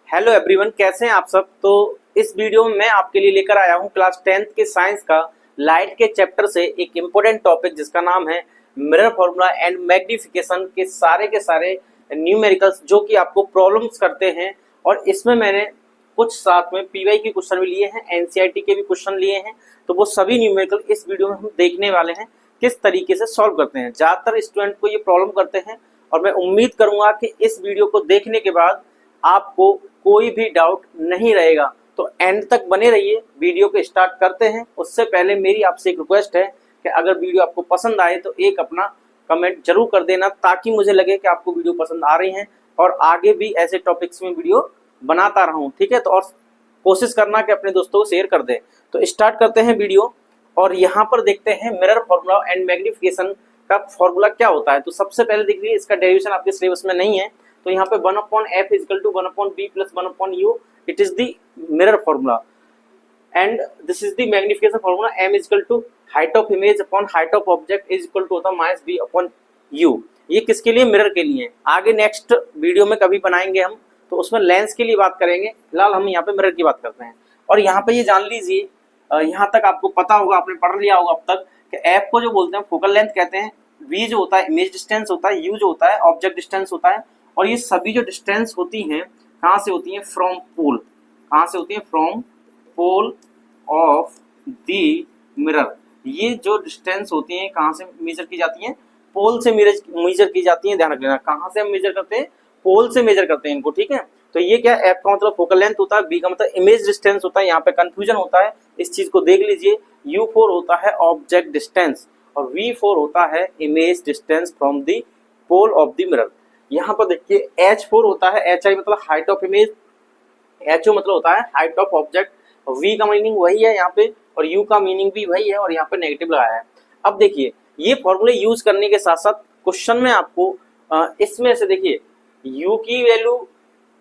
Hello everyone, कैसे हैं आप सब। तो इस वीडियो में मैं आपके लिए लेकर आया हूं क्लास 10th के साइंस का लाइट के चैप्टर से एक इम्पोर्टेंट टॉपिक जिसका नाम है मिरर फॉर्मूला एंड मैग्निफिकेशन के सारे न्यूमेरिकल्स जो कि आपको प्रॉब्लम्स करते हैं। और इसमें मैंने कुछ साथ में पीवाई के क्वेश्चन भी लिए हैं, एनसीईआरटी के भी क्वेश्चन लिए हैं। तो वो सभी न्यूमेरिकल इस वीडियो में हम देखने वाले हैं किस तरीके से सॉल्व करते हैं। ज्यादातर स्टूडेंट को ये प्रॉब्लम करते हैं और मैं उम्मीद करूंगा कि इस वीडियो को देखने के बाद आपको कोई भी डाउट नहीं रहेगा। तो एंड तक बने रहिए। वीडियो को स्टार्ट करते हैं उससे पहले मेरी आपसे एक रिक्वेस्ट है कि अगर वीडियो आपको पसंद आए तो एक अपना कमेंट जरूर कर देना, ताकि मुझे लगे कि आपको वीडियो पसंद आ रही है और आगे भी ऐसे टॉपिक्स में वीडियो बनाता रहूं। ठीक है, तो और कोशिश करना कि अपने दोस्तों को शेयर कर दें। तो स्टार्ट करते हैं वीडियो और यहाँ पर देखते हैं मिरर फॉर्मूला एंड मैग्निफिकेशन का फॉर्मूला क्या होता है। तो सबसे पहले देख लीजिए, इसका डेरिवेशन आपके सिलेबस में नहीं है। तो यहाँ पे 1/f equal to 1/b plus 1/u, it is the mirror formula and this is the magnification formula. m is equal to height of image upon height of object is equal to होता है minus b upon u। ये किसके लिए? Mirror के लिए। आगे next video में कभी बनाएंगे हम, तो उसमें लेंस के लिए बात करेंगे। फिलहाल हम यहाँ पे मिरर की बात करते हैं। और यहाँ पे ये जान लीजिए, यहाँ तक आपको पता होगा, आपने पढ़ लिया होगा अब तक कि f को जो बोलते हैं फोकल लेंथ कहते हैं, v जो होता है इमेज डिस्टेंस होता है, u जो होता है ऑब्जेक्ट डिस्टेंस होता है। और ये सभी जो डिस्टेंस होती हैं कहाँ से होती हैं? From pole. कहाँ से होती हैं? From pole of the mirror. ये जो डिस्टेंस होती हैं कहाँ से मेजर की जाती हैं? पोल से मेजर की जाती हैं। ध्यान रखना, कहाँ से हम मेजर करते हैं? पोल से मेजर करते हैं इनको। ठीक है, तो ये क्या, एफ का मतलब फोकल लेंथ होता है, बी का मतलब इमेज डिस्टेंस होता है। यहाँ पे कंफ्यूजन होता है, इस चीज को देख लीजिए। U4 होता है ऑब्जेक्ट डिस्टेंस और V4 होता है image distance from the pole of the mirror. यहाँ पर देखिए H4 होता है, HI मतलब हाइट ऑफ इमेज, HO मतलब होता है हाइट ऑफ ऑब्जेक्ट। V का मीनिंग वही है यहाँ पे और U का मीनिंग भी वही है और यहाँ पे नेगेटिव लगाया है। अब देखिए, ये फॉर्मूले यूज करने के साथ साथ क्वेश्चन में आपको इसमें से देखिए U की वैल्यू,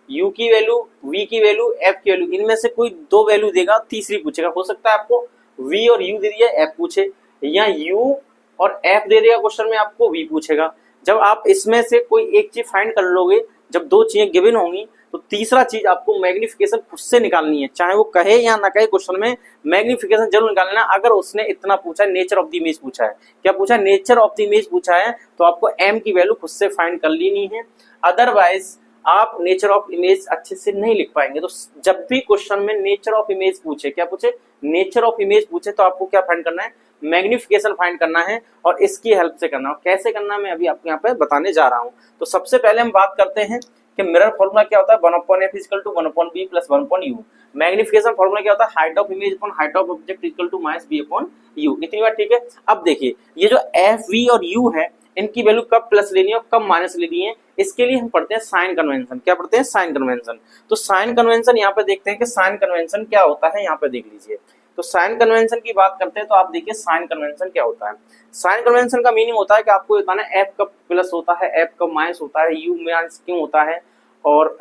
V की वैल्यू, F की वैल्यू, इनमें से कोई दो वैल्यू देगा, तीसरी पूछेगा। हो सकता है आपको V और U दे दिया F पूछे, या U और F दे देगा क्वेश्चन में, आपको V पूछेगा। जब आप इसमें से कोई एक चीज फाइंड कर लोगे, जब दो चीजें गिवन होंगी, तो तीसरा चीज आपको मैग्निफिकेशन खुद से निकालनी है। चाहे वो कहे या ना कहे, क्वेश्चन में मैग्निफिकेशन जरूर निकालना है। अगर उसने इतना पूछा है, नेचर ऑफ द इमेज पूछा है, क्या पूछा है? नेचर ऑफ द इमेज पूछा है, तो आपको m की वैल्यू खुद से फाइंड कर लेनी है। अदरवाइज आप नेचर ऑफ इमेज अच्छे से नहीं लिख पाएंगे। तो जब भी क्वेश्चन में नेचर ऑफ इमेज पूछे, क्या पूछे? नेचर ऑफ इमेज पूछे, तो आपको क्या फाइंड करना है? मैग्निफिकेशन फाइंड करना है। और इसकी हेल्प से करना है। कैसे करना है मैं अभी आपको यहाँ पे बताने जा रहा हूँ। तो सबसे पहले हम बात करते हैं कि मिरर फॉर्मूला क्या होता है। 1/f equal to 1/b plus 1/u। Magnification formula क्या होता है? Height of image upon height of object equal to minus b upon u। इतनी बात ठीक है। अब देखिए, ये जो f, v और u है, इनकी वैल्यू कब प्लस लेनी है और कब माइनस लेनी है, इसके लिए हम पढ़ते हैं साइन कन्वेंशन। क्या पढ़ते हैं? Sign convention. तो साइन कन्वेंशन यहाँ पे देखते हैं कि साइन कन्वेंशन क्या होता है। यहाँ पे देख लीजिए, तो साइन कन्वेंशन की बात करते हैं। तो आप देखिए साइन कन्वेंशन क्या होता है। साइन कन्वेंशन का मीनिंग होता है कि आपको बताना है f कब प्लस होता है, f कब माइनस होता है, u माइनस क्यों होता है, और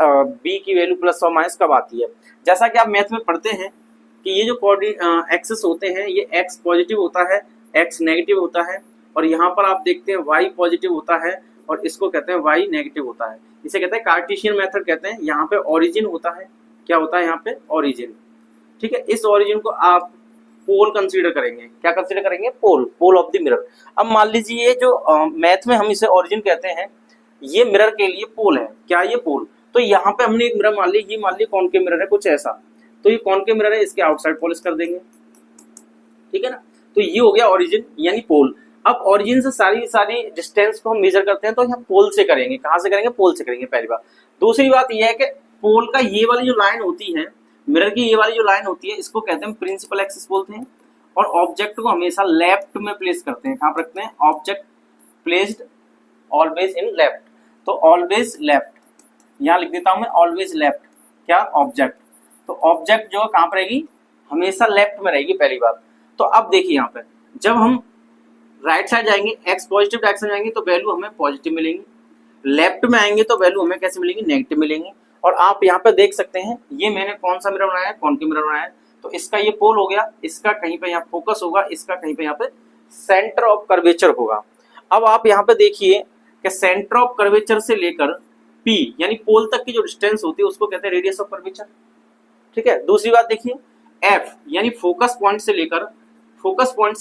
b की वैल्यू प्लस और माइनस कब आती है। जैसा कि आप मैथ में पढ़ते हैं कि ये जो एक्सेस होते हैं, ये x पॉजिटिव होता है, x नेगेटिव होता है, और यहाँ पर आप देखते हैं y पॉजिटिव होता है और इसको कहते हैं y नेगेटिव होता है। इसे कहते हैं कार्टेशियन मेथड कहते हैं। यहाँ पे ओरिजिन होता है, क्या होता है यहाँ पे? ओरिजिन। ठीक है, इस ओरिजिन को आप पोल कंसीडर करेंगे। क्या कंसीडर करेंगे? पोल, पोल ऑफ द मिरर। अब मान लीजिए ये जो मैथ में हम इसे ओरिजिन कहते हैं, ये मिरर के लिए पोल है। क्या ये पोल? तो यहाँ पे हमने एक मिरर मान ली, ये मान ली कॉनकेव मिरर है कुछ ऐसा। तो ये कॉनकेव मिरर है, इसके आउटसाइड पॉलिश कर देंगे। ठीक है ना, तो ये हो गया ओरिजिन यानी पोल। अब ओरिजिन से सारी डिस्टेंस को हम मेजर करते हैं, तो यहाँ पोल से करेंगे। कहाँ से करेंगे? पोल से करेंगे, पहली बात। दूसरी बात यह है कि पोल का ये वाली जो लाइन होती है, मिरर की ये वाली जो लाइन होती है, इसको कहते हैं प्रिंसिपल एक्सिस बोलते हैं। और ऑब्जेक्ट को हमेशा लेफ्ट में प्लेस करते हैं। कहाँ पर रखते हैं? Object placed always in left. तो ऑलवेज लेफ्ट, यहाँ लिख देता हूं मैं, ऑलवेज लेफ्ट। क्या? ऑब्जेक्ट। तो ऑब्जेक्ट जो कहाँ पर रहेगी? हमेशा लेफ्ट में रहेगी, पहली बात। तो अब देखिए यहाँ पे, जब हम राइट साइड जाएंगे, एक्स पॉजिटिव डायरेक्शन जाएंगे, तो वैल्यू हमें पॉजिटिव मिलेंगी। लेफ्ट में आएंगे तो वैल्यू हमें कैसे मिलेंगी? नेगेटिव मिलेंगी। और आप यहाँ पे देख सकते हैं, ये मैंने कौन सा मिरर बनाया है? कॉनकेव मिरर बनाया है। तो इसका ये पोल हो गया, इसका कहीं पे यहाँ फोकस होगा, इसका कहीं पे यहाँ पे सेंटर ऑफ कर्वेचर होगा। अब आप यहाँ पे देखिए कि सेंटर ऑफ कर्वेचर से लेकर P यानी पोल तक की जो डिस्टेंस होती है उसको कहते हैं रेडियस ऑफ कर्वेचर। ठीक है, दूसरी बात देखिए F यानी फोकस पॉइंट से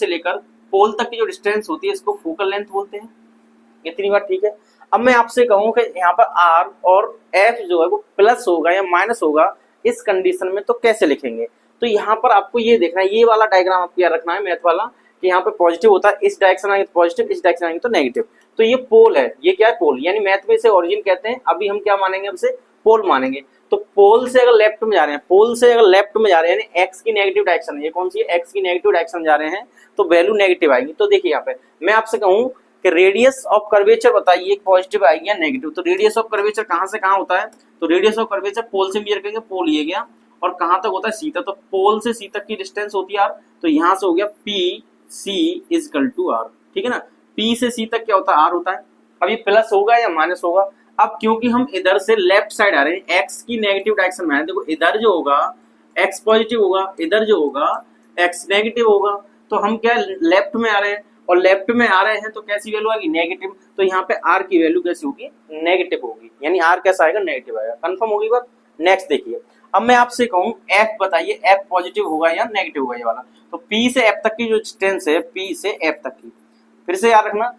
लेकर पोल तक की जो डिस्टेंस होती है इसको फोकल लेंथ बोलते हैं। इतनी बात ठीक है। अब मैं आपसे कहूं कि यहाँ पर R और F जो है वो प्लस होगा या माइनस होगा, इस कंडीशन में तो कैसे लिखेंगे? तो यहाँ पर आपको ये देखना है, ये वाला डायग्राम आपको याद रखना है मैथ वाला, कि यहाँ पे पॉजिटिव होता है, इस डायरेक्शन आएंगे तो पॉजिटिव, इस डायरेक्शन आएंगे तो नेगेटिव। तो ये पोल है, ये क्या है? पोल, यानी मैथ में इसे ओरिजिन कहते हैं, अभी हम क्या मानेंगे? अब से पोल मानेंगे। तो पोल से अगर लेफ्ट में जा रहे हैं, पोल से अगर लेफ्ट में जा रहे हैं यानी एक्स की नेगेटिव डायरेक्शन है, ये कौन सी है? एक्स की नेगेटिव डायरेक्शन जा रहे हैं तो वैल्यू नेगेटिव आएगी। तो देखिए यहाँ पे मैं आपसे कहूँ कि रेडियस ऑफ कर्वेचर बताइए पॉजिटिव आएगी या नेगेटिव। तो रेडियस ऑफ कर्वेचर कहाँ से कहाँ होता है? तो रेडियस ऑफ कर्वेचर पोल से मेजर करेंगे, पोल ये गया, और कहाँ तक होता है? सी तक। तो पोल से सी तक की डिस्टेंस होती है आर, तो यहाँ से हो गया P C is equal to R. ठीक है ना, पी से सी तक क्या होता है? आर होता है। अब ये प्लस होगा या माइनस होगा? अब क्योंकि हम इधर से लेफ्ट साइड आ रहे हैं, एक्स की नेगेटिव डायरेक्शन में आ रहे हैं, देखो इधर जो होगा एक्स पॉजिटिव होगा, इधर जो होगा एक्स नेगेटिव होगा। तो हम क्या लेफ्ट में आ रहे हैं, और लेफ्ट में आ रहे हैं तो कैसी वैल्यू आएगी? नेगेटिव। तो यहाँ पे आर की वैल्यू कैसी होगी? नेगेटिव होगी, यानी आर कैसा आएगा? नेगेटिव आएगा। कंफर्म होगी बात? नेक्स्ट देखिए, अब मैं आपसे कहूँ एफ बताइए, एफ पॉजिटिव होगा या नेगेटिव होगा ये वाला? तो पी से एफ तक की जो डिस्टेंस है, पी से एफ तक की, फिर से याद रखना,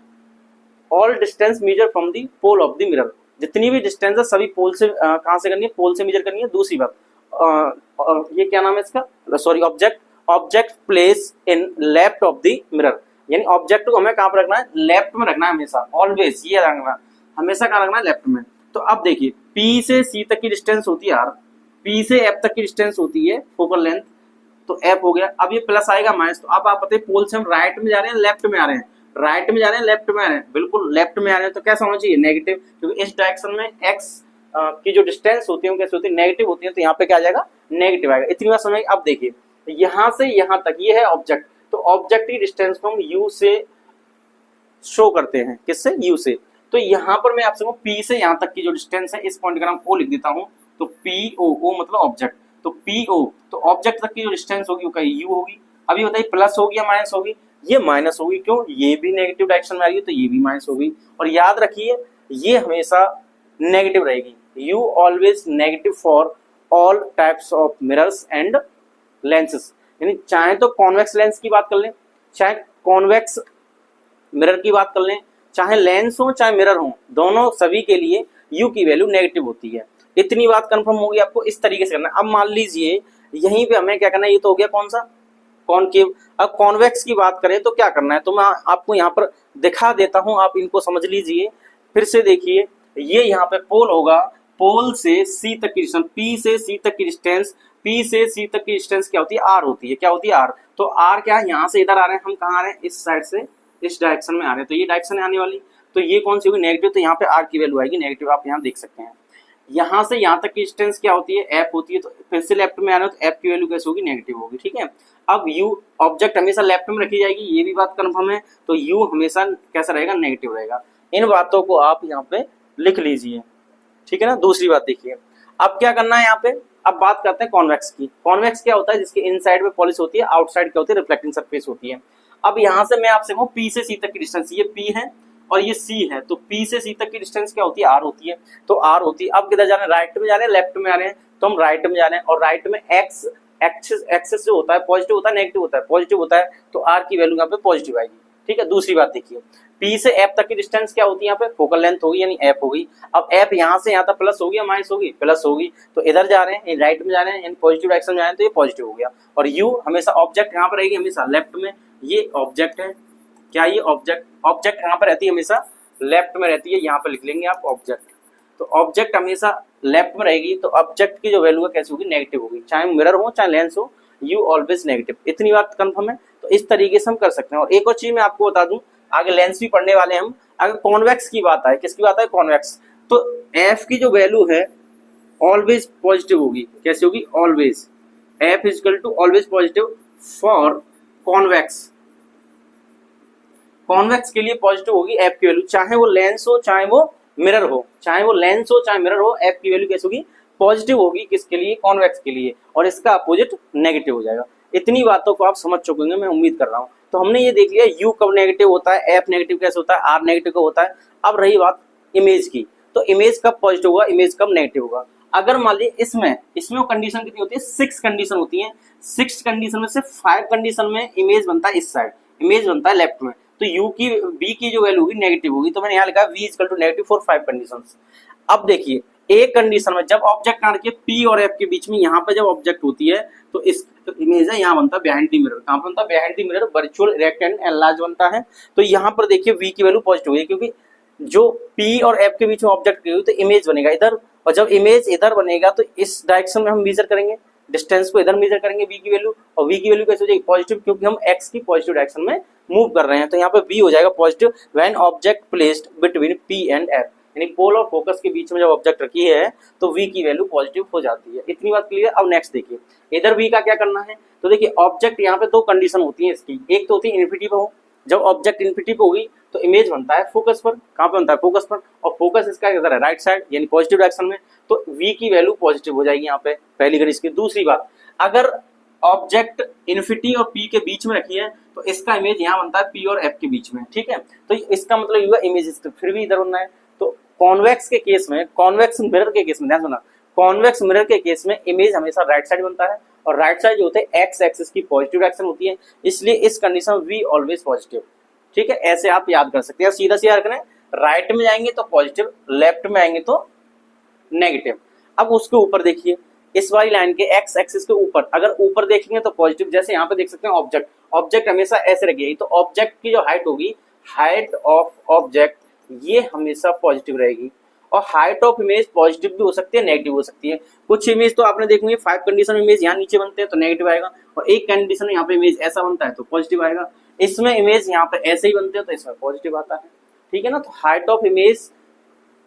all distance measure from the pole of the mirror. जितनी भी डिस्टेंस है सभी पोल से कहाँ से करनी है? पोल से मेजर करनी है। दूसरी बात ये क्या नाम है इसका? Sorry, object place in left of the mirror, यानी ऑब्जेक्ट को हमें कहाँ पर रखना है? लेफ्ट में रखना है हमेशा, ऑलवेज ये रखना, हमेशा कहाँ रखना है? लेफ्ट में। तो अब देखिए P से C तक की डिस्टेंस होती है R, P से F तक की डिस्टेंस होती है फोकल लेंथ, तो F हो गया। अब ये प्लस आएगा माइनस, तो अब आप बताइए पोल से हम राइट में जा रहे हैं लेफ्ट में आ रहे हैं? राइट में जा रहे हैं लेफ्ट में आ रहे हैं? बिल्कुल लेफ्ट में आ रहे हैं, तो कैसा होना चाहिए? नेगेटिव, क्योंकि इस डायरेक्शन में x की जो डिस्टेंस होती है वो कैसे होती है? नेगेटिव होती है, तो यहाँ पे क्या आ जाएगा? नेगेटिव आएगा। इतनी बात समझ। अब देखिए यहाँ से यहाँ तक ये है ऑब्जेक्ट, तो ऑब्जेक्ट की डिस्टेंस को हम U से शो करते हैं, किससे? U से। तो यहाँ पर मैं आपसे P से यहाँ तक की जो डिस्टेंस है, इस पॉइंट का नाम O लिख देता हूँ, तो PO, O मतलब ऑब्जेक्ट, तो PO, तो ऑब्जेक्ट तक की जो डिस्टेंस होगी वो कहीं U होगी। अभी बताइए प्लस होगी या माइनस होगी? ये माइनस होगी, क्यों? ये भी नेगेटिव डायरेक्शन में आ रही है, तो ये भी माइनस होगी। और याद रखिए ये हमेशा नेगेटिव रहेगी, U always negative for all types of mirrors and lenses. यानी चाहे तो कॉन्वेक्स लेंस की बात कर लें, चाहे कॉन्वेक्स मिरर की बात कर लें, चाहे लेंस हो चाहे मिरर हो, दोनों सभी के लिए U की वैल्यू नेगेटिव होती है। इतनी बात कंफर्म होगी। आपको इस तरीके से करना है। अब मान लीजिए यहीं पे हमें क्या करना है? ये तो हो गया कौन सा? कॉनकेव। अब कॉन्वेक्स की बात करें तो क्या करना है? तो मैं आपको यहाँ पर दिखा देता हूँ, आप इनको समझ लीजिए। फिर से देखिए, ये यहाँ पे पोल होगा, पोल से C तक की डिस्टेंस, P से C तक की डिस्टेंस, P से C तक की डिस्टेंस क्या होती है? R होती है। क्या होती है? R। तो R क्या है? यहाँ से इधर आ रहे हैं, हम कहाँ आ रहे हैं? इस साइड से इस डायरेक्शन में आ रहे हैं, तो ये डायरेक्शन है आने वाली, तो ये कौन सी होगी? नेगेटिव। तो यहाँ पे R की वैल्यू आएगी नेगेटिव, आप यहाँ देख सकते हैं। यहाँ से यहाँ तक की डिस्टेंस क्या होती है? F होती है, तो फिर से लेफ्ट में आ रहे हो तो F की वैल्यू कैसे होगी? नेगेटिव होगी। ठीक है, अब U ऑब्जेक्ट हमेशा लेफ्ट में रखी जाएगी, ये भी बात कंफर्म है, तो U हमेशा कैसा रहेगा? नेगेटिव रहेगा। इन बातों को आप यहाँ पे लिख लीजिए, ठीक है ना। दूसरी बात देखिए, अब क्या करना है यहाँ पे? अब बात करते हैं कॉन्वेक्स की। कॉन्वेक्स क्या होता है? जिसके इनसाइड में पॉलिश होती है, आउटसाइड क्या होती है? रिफ्लेक्टिंग सरफेस होती है। अब यहाँ से मैं आपसे कहूँ P से C तक की डिस्टेंस, ये P है और ये C है, तो P से C तक की डिस्टेंस क्या होती है? R होती है। तो R होती है। अब किधर जा रहे हैं? राइट में जा रहे हैं, लेफ्ट में आ रहे हैं? तो हम राइट में जा रहे हैं, और राइट में एक्स एक्सिस जो होता है पॉजिटिव होता है नेगेटिव होता है? पॉजिटिव होता है, तो R की वैल्यू यहाँ पे पॉजिटिव आएगी। ठीक है, दूसरी बात देखिए, P से F तक की डिस्टेंस क्या होती है? यहाँ पे फोकल लेंथ होगी, यानी F होगी। अब F यहाँ से यहाँ तक प्लस होगी या माइनस होगी? प्लस होगी, तो इधर जा रहे हैं, राइट में जा रहे हैं, यानी पॉजिटिव डायरेक्शन में जा रहे हैं, तो ये पॉजिटिव हो गया। और U हमेशा ऑब्जेक्ट यहाँ पर रहेगी, हमेशा लेफ्ट में। ये ऑब्जेक्ट है, क्या ये ऑब्जेक्ट यहाँ पर रहती है, हमेशा लेफ्ट में रहती है। यहाँ पे लिख लेंगे आप ऑब्जेक्ट, तो ऑब्जेक्ट हमेशा लेफ्ट में रहेगी, तो ऑब्जेक्ट की जो वैल्यू है कैसी होगी? नेगेटिव होगी। चाहे मिरर हो चाहे लेंस हो, U ऑलवेज नेगेटिव। इतनी बात कंफर्म है। तो इस तरीके से हम कर सकते हैं। और एक और चीज मैं आपको बता दूं, आगे लेंस भी पढ़ने वाले हम। अगर कॉन्वेक्स की बात आए, किसकी बात है? कॉन्वेक्स, तो F की जो वैल्यू है ऑलवेज पॉजिटिव होगी। कैसी होगी? Always. F is equal to always positive for convex. Convex के लिए पॉजिटिव होगी F की वैल्यू, चाहे वो लेंस हो चाहे वो मिरर हो, चाहे वो लेंस हो चाहे मिरर हो, F की वैल्यू कैसी होगी? पॉजिटिव होगी। किसके लिए? कॉन्वेक्स के लिए। और इसका अपोजिट नेगेटिव हो जाएगा। इतनी बातों को आप समझ चुके होंगे, मैं उम्मीद कर रहा हूं। तो हमने ये देख लिया U कब नेगेटिव होता है, F नेगेटिव कैसे होता है, R नेगेटिव कब होता है। अब रही बात इमेज की, तो इमेज कब पॉजिटिव होगा, इमेज कब नेगेटिव होगा। अगर मान लीजिए इसमें वो कंडीशन कितनी होती है, 6 कंडीशन होती है। 6 कंडीशन में से 5 कंडीशन में इमेज बनता है इस साइड, इमेज बनता है लेफ्ट में, तो u की v की जो वैल्यू होगी नेगेटिव होगी। तो मैंने यहाँ लिखा v equal to negative for 5 conditions. अब देखिए एक कंडीशन में जब ऑब्जेक्ट कहाँ रखिए, p और f के बीच में, यहाँ पे जब ऑब्जेक्ट होती है तो इस इमेज है यहाँ बनता है बिहाइंड द मिरर। कहाँ बनता है, behind the mirror virtual erect and enlarge बनता है। तो यहाँ पर देखिए v की वैल्यू पॉजिटिव होगी, क्योंकि जो p और f के बीच में ऑब्जेक्ट हुई तो इमेज बनेगा इधर, और जब इमेज इधर बनेगा तो इस डायरेक्शन में हम मेजर करेंगे, डिस्टेंस को इधर मेजर करेंगे v की वैल्यू, और v की वैल्यू कैसे हो जाएगी, पॉजिटिव, क्योंकि हम x की पॉजिटिव डायरेक्शन में मूव कर रहे हैं। तो यहाँ पे v हो जाएगा positive when object placed between p and f, यानी पोल और फोकस के बीच में जब ऑब्जेक्ट रखी है तो v की वैल्यू पॉजिटिव हो जाती है। इतनी बात क्लियर। अब नेक्स्ट देखिए इधर v का क्या करना है। तो देखिए ऑब्जेक्ट यहाँ पे 2 कंडीशन होती है इसकी, एक तो होती है इन्फिनिटी पे हो, जब ऑब्जेक्ट इन्फिनिटी पे होगी तो इमेज बनता है फोकस पर। कहाँ पे बनता है, फोकस पर, और फोकस इसका इधर है राइट साइड यानी पॉजिटिव डायरेक्शन में, तो v की वैल्यू पॉजिटिव हो जाएगी यहाँ पे, पहली कंडीशन की। दूसरी बात, अगर ऑब्जेक्ट इन्फिनिटी और p के बीच में रखी है तो इसका इमेज यहाँ बनता है p और f के बीच में, ठीक है। तो इसका मतलब ये हुआ इमेज फिर भी इधर बनना है। तो कॉन्वेक्स के केस में, कॉन्वेक्स मिरर के केस में ध्यान सुना, कॉन्वेक्स मिरर के केस में इमेज हमेशा राइट साइड बनता है, और राइट साइड जो होते हैं एक्स एक्सिस की पॉजिटिव डायरेक्शन होती है, इसलिए इस कंडीशन में v ऑलवेज पॉजिटिव, ठीक है। ऐसे आप याद कर सकते हैं, सीधा सीधा रखना है, राइट में जाएंगे तो पॉजिटिव, लेफ्ट में आएंगे तो नेगेटिव। अब उसके ऊपर देखिए इस वाली लाइन के एक्स एक्सिस के ऊपर, अगर ऊपर देखेंगे तो पॉजिटिव, जैसे यहाँ पे देख सकते हैं ऑब्जेक्ट हमेशा ऐसे रखिए, तो ऑब्जेक्ट की जो हाइट होगी, हाइट ऑफ ऑब्जेक्ट, ये हमेशा पॉजिटिव रहेगी। और हाइट ऑफ इमेज पॉजिटिव भी हो सकती है, नेगेटिव हो सकती है। कुछ इमेज तो आपने देखी 5 कंडीशन इमेज यहाँ नीचे बनते हैं तो नेगेटिव आएगा, और एक कंडीशन यहाँ पे इमेज ऐसा बनता है तो पॉजिटिव आएगा। इसमें इमेज यहाँ पे ऐसे ही बनते हैं तो इसमें पॉजिटिव आता है, ठीक है ना। तो हाइट ऑफ इमेज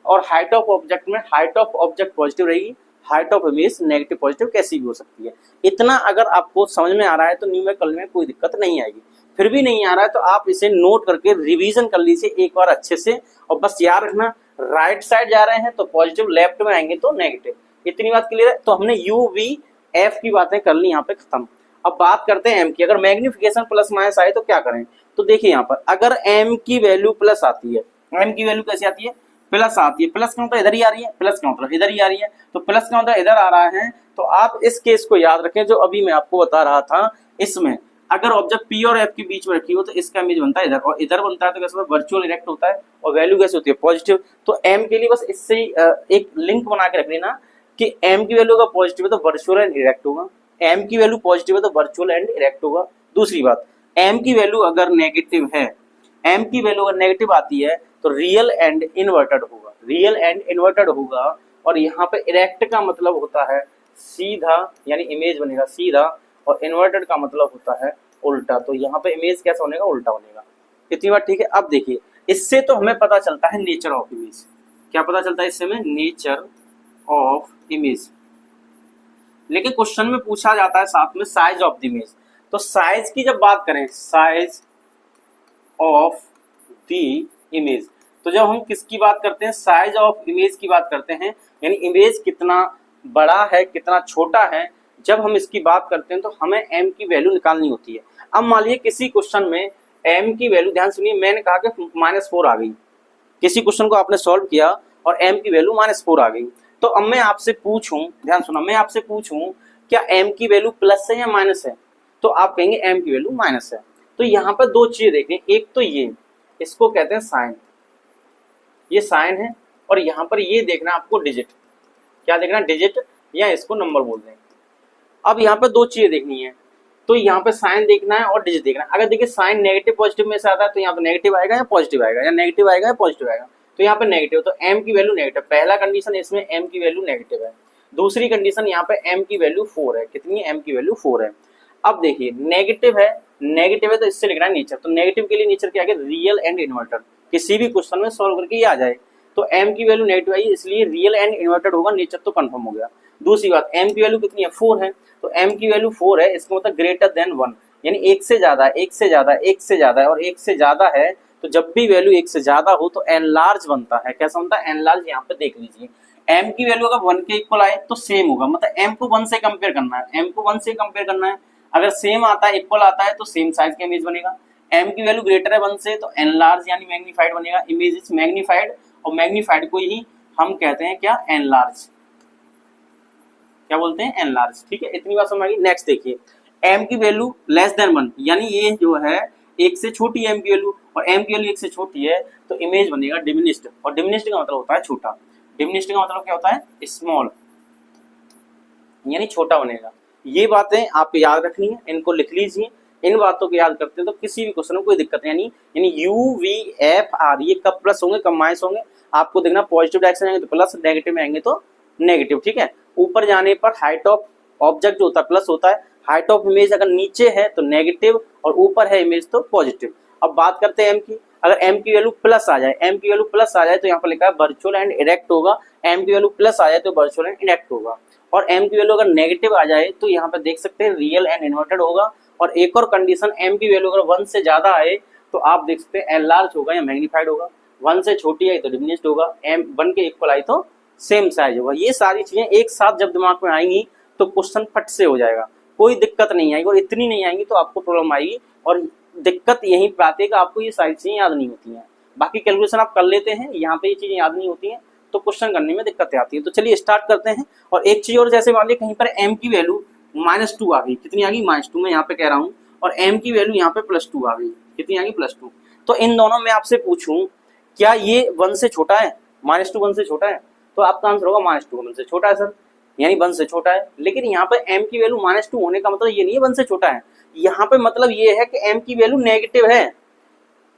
और हाइट ऑफ ऑब्जेक्ट में हाइट ऑफ ऑब्जेक्ट पॉजिटिव रहेगी, height of image negative positive कैसी भी हो सकती है। इतना अगर आपको समझ में आ रहा है तो न्यूमेरिकल में कोई दिक्कत नहीं आएगी। फिर भी नहीं आ रहा है तो आप इसे नोट करके रिवीजन कर लीजिए एक बार अच्छे से, और बस याद रखना राइट साइड जा रहे हैं तो पॉजिटिव, लेफ्ट में आएंगे तो नेगेटिव। इतनी बात क्लियर है। तो हमने यू वी एफ की बातें कर ली यहाँ पे खत्म। अब बात करते हैं एम की। अगर मैग्निफिकेशन प्लस माइनस आए तो क्या करें। तो देखिए यहाँ पर अगर एम की वैल्यू प्लस आती है, एम की वैल्यू कैसे आती है, प्लस आती है। प्लस का मतलब इधर ही आ रही है, प्लस का मतलब इधर ही आ रही है, तो प्लस का मतलब इधर आ रहा है। तो आप इस केस को याद रखें जो अभी मैं आपको बता रहा था। इसमें अगर ऑब्जेक्ट पी और एफ के बीच में रखी हो तो इसका इमेज बनता है इधर, और इधर बनता है तो कैसे वर्चुअल इरेक्ट होता है, और वैल्यू कैसे होती है पॉजिटिव। तो एम के लिए बस इससे एक लिंक बना के रख लेना कि एम की वैल्यू अगर पॉजिटिव है तो वर्चुअल एंड इरेक्ट होगा, एम की वैल्यू पॉजिटिव है तो वर्चुअल एंड इरेक्ट होगा। दूसरी बात, एम की वैल्यू अगर नेगेटिव है, एम की वैल्यू अगर नेगेटिव आती है तो रियल एंड इन्वर्टेड होगा, रियल एंड इन्वर्टेड होगा। और यहाँ पे इरेक्ट का मतलब होता है सीधा, यानी इमेज बनेगा सीधा, और इन्वर्टेड का मतलब होता है उल्टा। तो यहाँ पे इमेज कैसा बनेगा, उल्टा बनेगा। इतनी बात ठीक है। अब देखिए इससे तो हमें पता चलता है नेचर ऑफ इमेज। क्या पता चलता है इससे हमें, नेचर ऑफ इमेज। लेकिन क्वेश्चन में पूछा जाता है साथ में साइज ऑफ द इमेज। तो साइज की जब बात करें, साइज ऑफ द इमेज, तो जब हम किसकी बात करते हैं, साइज ऑफ इमेज की बात करते हैं, यानी इमेज कितना बड़ा है कितना छोटा है, जब हम इसकी बात करते हैं तो हमें m की वैल्यू निकालनी होती है। अब मान लीजिए किसी क्वेश्चन में m की वैल्यू, ध्यान सुनिए, मैंने कहा कि -4 आ गई। किसी क्वेश्चन को आपने सॉल्व किया और m की वैल्यू -4 आ गई। तो अब मैं आपसे पूछूं, ध्यान सुना, मैं आपसे पूछूं क्या m की वैल्यू प्लस है या माइनस है, तो आप कहेंगे m की वैल्यू माइनस है। तो यहाँ पर 2 चीजें देखें, एक तो ये, इसको कहते हैं साइन, ये साइन है, और यहाँ पर ये देखना आपको डिजिट। क्या देखना, डिजिट, या इसको नंबर बोल दें। अब यहाँ पे 2 चीजें देखनी है, तो यहाँ पे साइन देखना है और डिजिट देखना है। अगर देखिए साइन नेगेटिव पॉजिटिव में से आता है तो यहाँ पे नेगेटिव आएगा या पॉजिटिव आएगा, या नेगेटिव आएगा या पॉजिटिव आएगा। तो यहाँ पे नेगेटिव, तो m की वैल्यू नेगेटिव। पहला कंडीशन इसमें m की वैल्यू नेगेटिव है। दूसरी कंडीशन यहाँ पे m की वैल्यू 4 है। कितनी है, m की वैल्यू 4 है। अब देखिए नेगेटिव है, नेगेटिव है तो इससे लिखना है नेचर। तो नेगेटिव के लिए नेचर क्या है, रियल एंड इन्वर्टेड। किसी भी क्वेश्चन में सॉल्व करके ये आ जाए। तो m की वैल्यू नेगेटिव आई, इसलिए रियल एंड इन्वर्टेड होगा, नेचर तो कंफर्म हो गया। दूसरी बात, m की वैल्यू कितनी है, 4 है। तो m की वैल्यू 4 है, इसका मतलब ग्रेटर देन 1, यानी एक से ज्यादा, एक से ज्यादा, एक से ज्यादा है, और एक से ज्यादा है। तो जब भी वैल्यू एक से ज्यादा हो तो एनलार्ज बनता है। कैसा बनता है, एनलार्ज। यहाँ पे देख लीजिए m की वैल्यू अगर 1 के इक्वल आए तो सेम होगा, मतलब m को 1 से कंपेयर करना है, m को 1 से कंपेयर करना है। अगर सेम आता है, इक्वल आता है तो सेम साइज का इमेज बनेगा। m की वैल्यू ग्रेटर है 1 से तो एनलार्ज यानी मैग्नीफाइड बनेगा। इमेज इज मैग्नीफाइड, और मैग्नीफाइड को ही हम कहते हैं क्या, एनलार्ज। क्या बोलते हैं, एनलार्ज। ठीक है, इतनी बात समझ आ गई। नेक्स्ट देखिए, m की वैल्यू लेस देन 1, यानी ये जो है एक से छोटी है m की वैल्यू, और m की वैल्यू एक से छोटी है, तो इमेज बनेगा डिमिनिश्ड, और डिमिनिश्ड का मतलब होता है छोटा। डिमिनिश्ड का मतलब क्या होता है, स्मॉल, यानी छोटा बनेगा। ये बातें आप याद रखनी है, इनको लिख लीजिए। इन बातों को याद करते हैं तो किसी भी क्वेश्चन में कोई दिक्कत नहीं, यानी यू वी एफ आर ये कब प्लस होंगे, कब माइनस होंगे, आपको देखना पॉजिटिव डायरेक्शन में आएंगे तो प्लस, नेगेटिव में आएंगे तो नेगेटिव। ठीक है, ऊपर जाने पर हाइट ऑफ ऑब्जेक्ट जो होता है प्लस होता है, हाइट ऑफ इमेज अगर नीचे है तो नेगेटिव, और ऊपर है इमेज तो पॉजिटिव। अब बात करते हैं एम की, अगर एम की वैल्यू प्लस आ जाए, एम की वैल्यू प्लस आ जाए तो यहाँ पर लिखा है वर्चुअल एंड इरेक्ट होगा, एम की वैल्यू प्लस आ जाए तो वर्चुअल एंड इरेक्ट होगा। और एम की वैल्यू अगर नेगेटिव आ जाए तो यहाँ पे देख सकते हैं रियल एंड इन्वर्टेड होगा। और एक और कंडीशन, एम की वैल्यू अगर 1 से ज्यादा आए तो आप देख सकते हैं एनलार्ज होगा या मैग्नीफाइड होगा, 1 से छोटी आई तो डिमिनिश्ड होगा, एम 1 के इक्वल आई तो सेम साइज होगा। ये सारी चीजें एक साथ जब दिमाग में आएंगी तो क्वेश्चन फट से हो जाएगा, कोई दिक्कत नहीं आएगी, और इतनी नहीं आएंगी तो आपको प्रॉब्लम आएगी। और दिक्कत यहीं पे आती है कि आपको ये सारी चीजें याद नहीं होती हैं, बाकी कैलकुलेशन आप कर लेते हैं, यहाँ पे ये चीजें याद नहीं होती हैं तो क्वेश्चन करने में दिक्कतें आती है। तो चलिए स्टार्ट करते हैं। और एक चीज और, जैसे मान लीजिए कहीं पर m की वैल्यू -2 आ गई, कितनी आ गई, -2 मैं यहाँ पे कह रहा हूँ, और m की वैल्यू यहाँ पे +2 आ गई, कितनी आ गई, +2। तो इन दोनों में आपसे पूछूं क्या ये 1 से छोटा है, -2 1 से छोटा है, तो आपका आंसर होगा -2 1 से छोटा है सर, यानी 1 से छोटा है। लेकिन यहाँ पे m की वैल्यू -2 होने का मतलब ये नहीं है 1 से छोटा है, यहाँ पे मतलब ये है कि m की वैल्यू नेगेटिव है,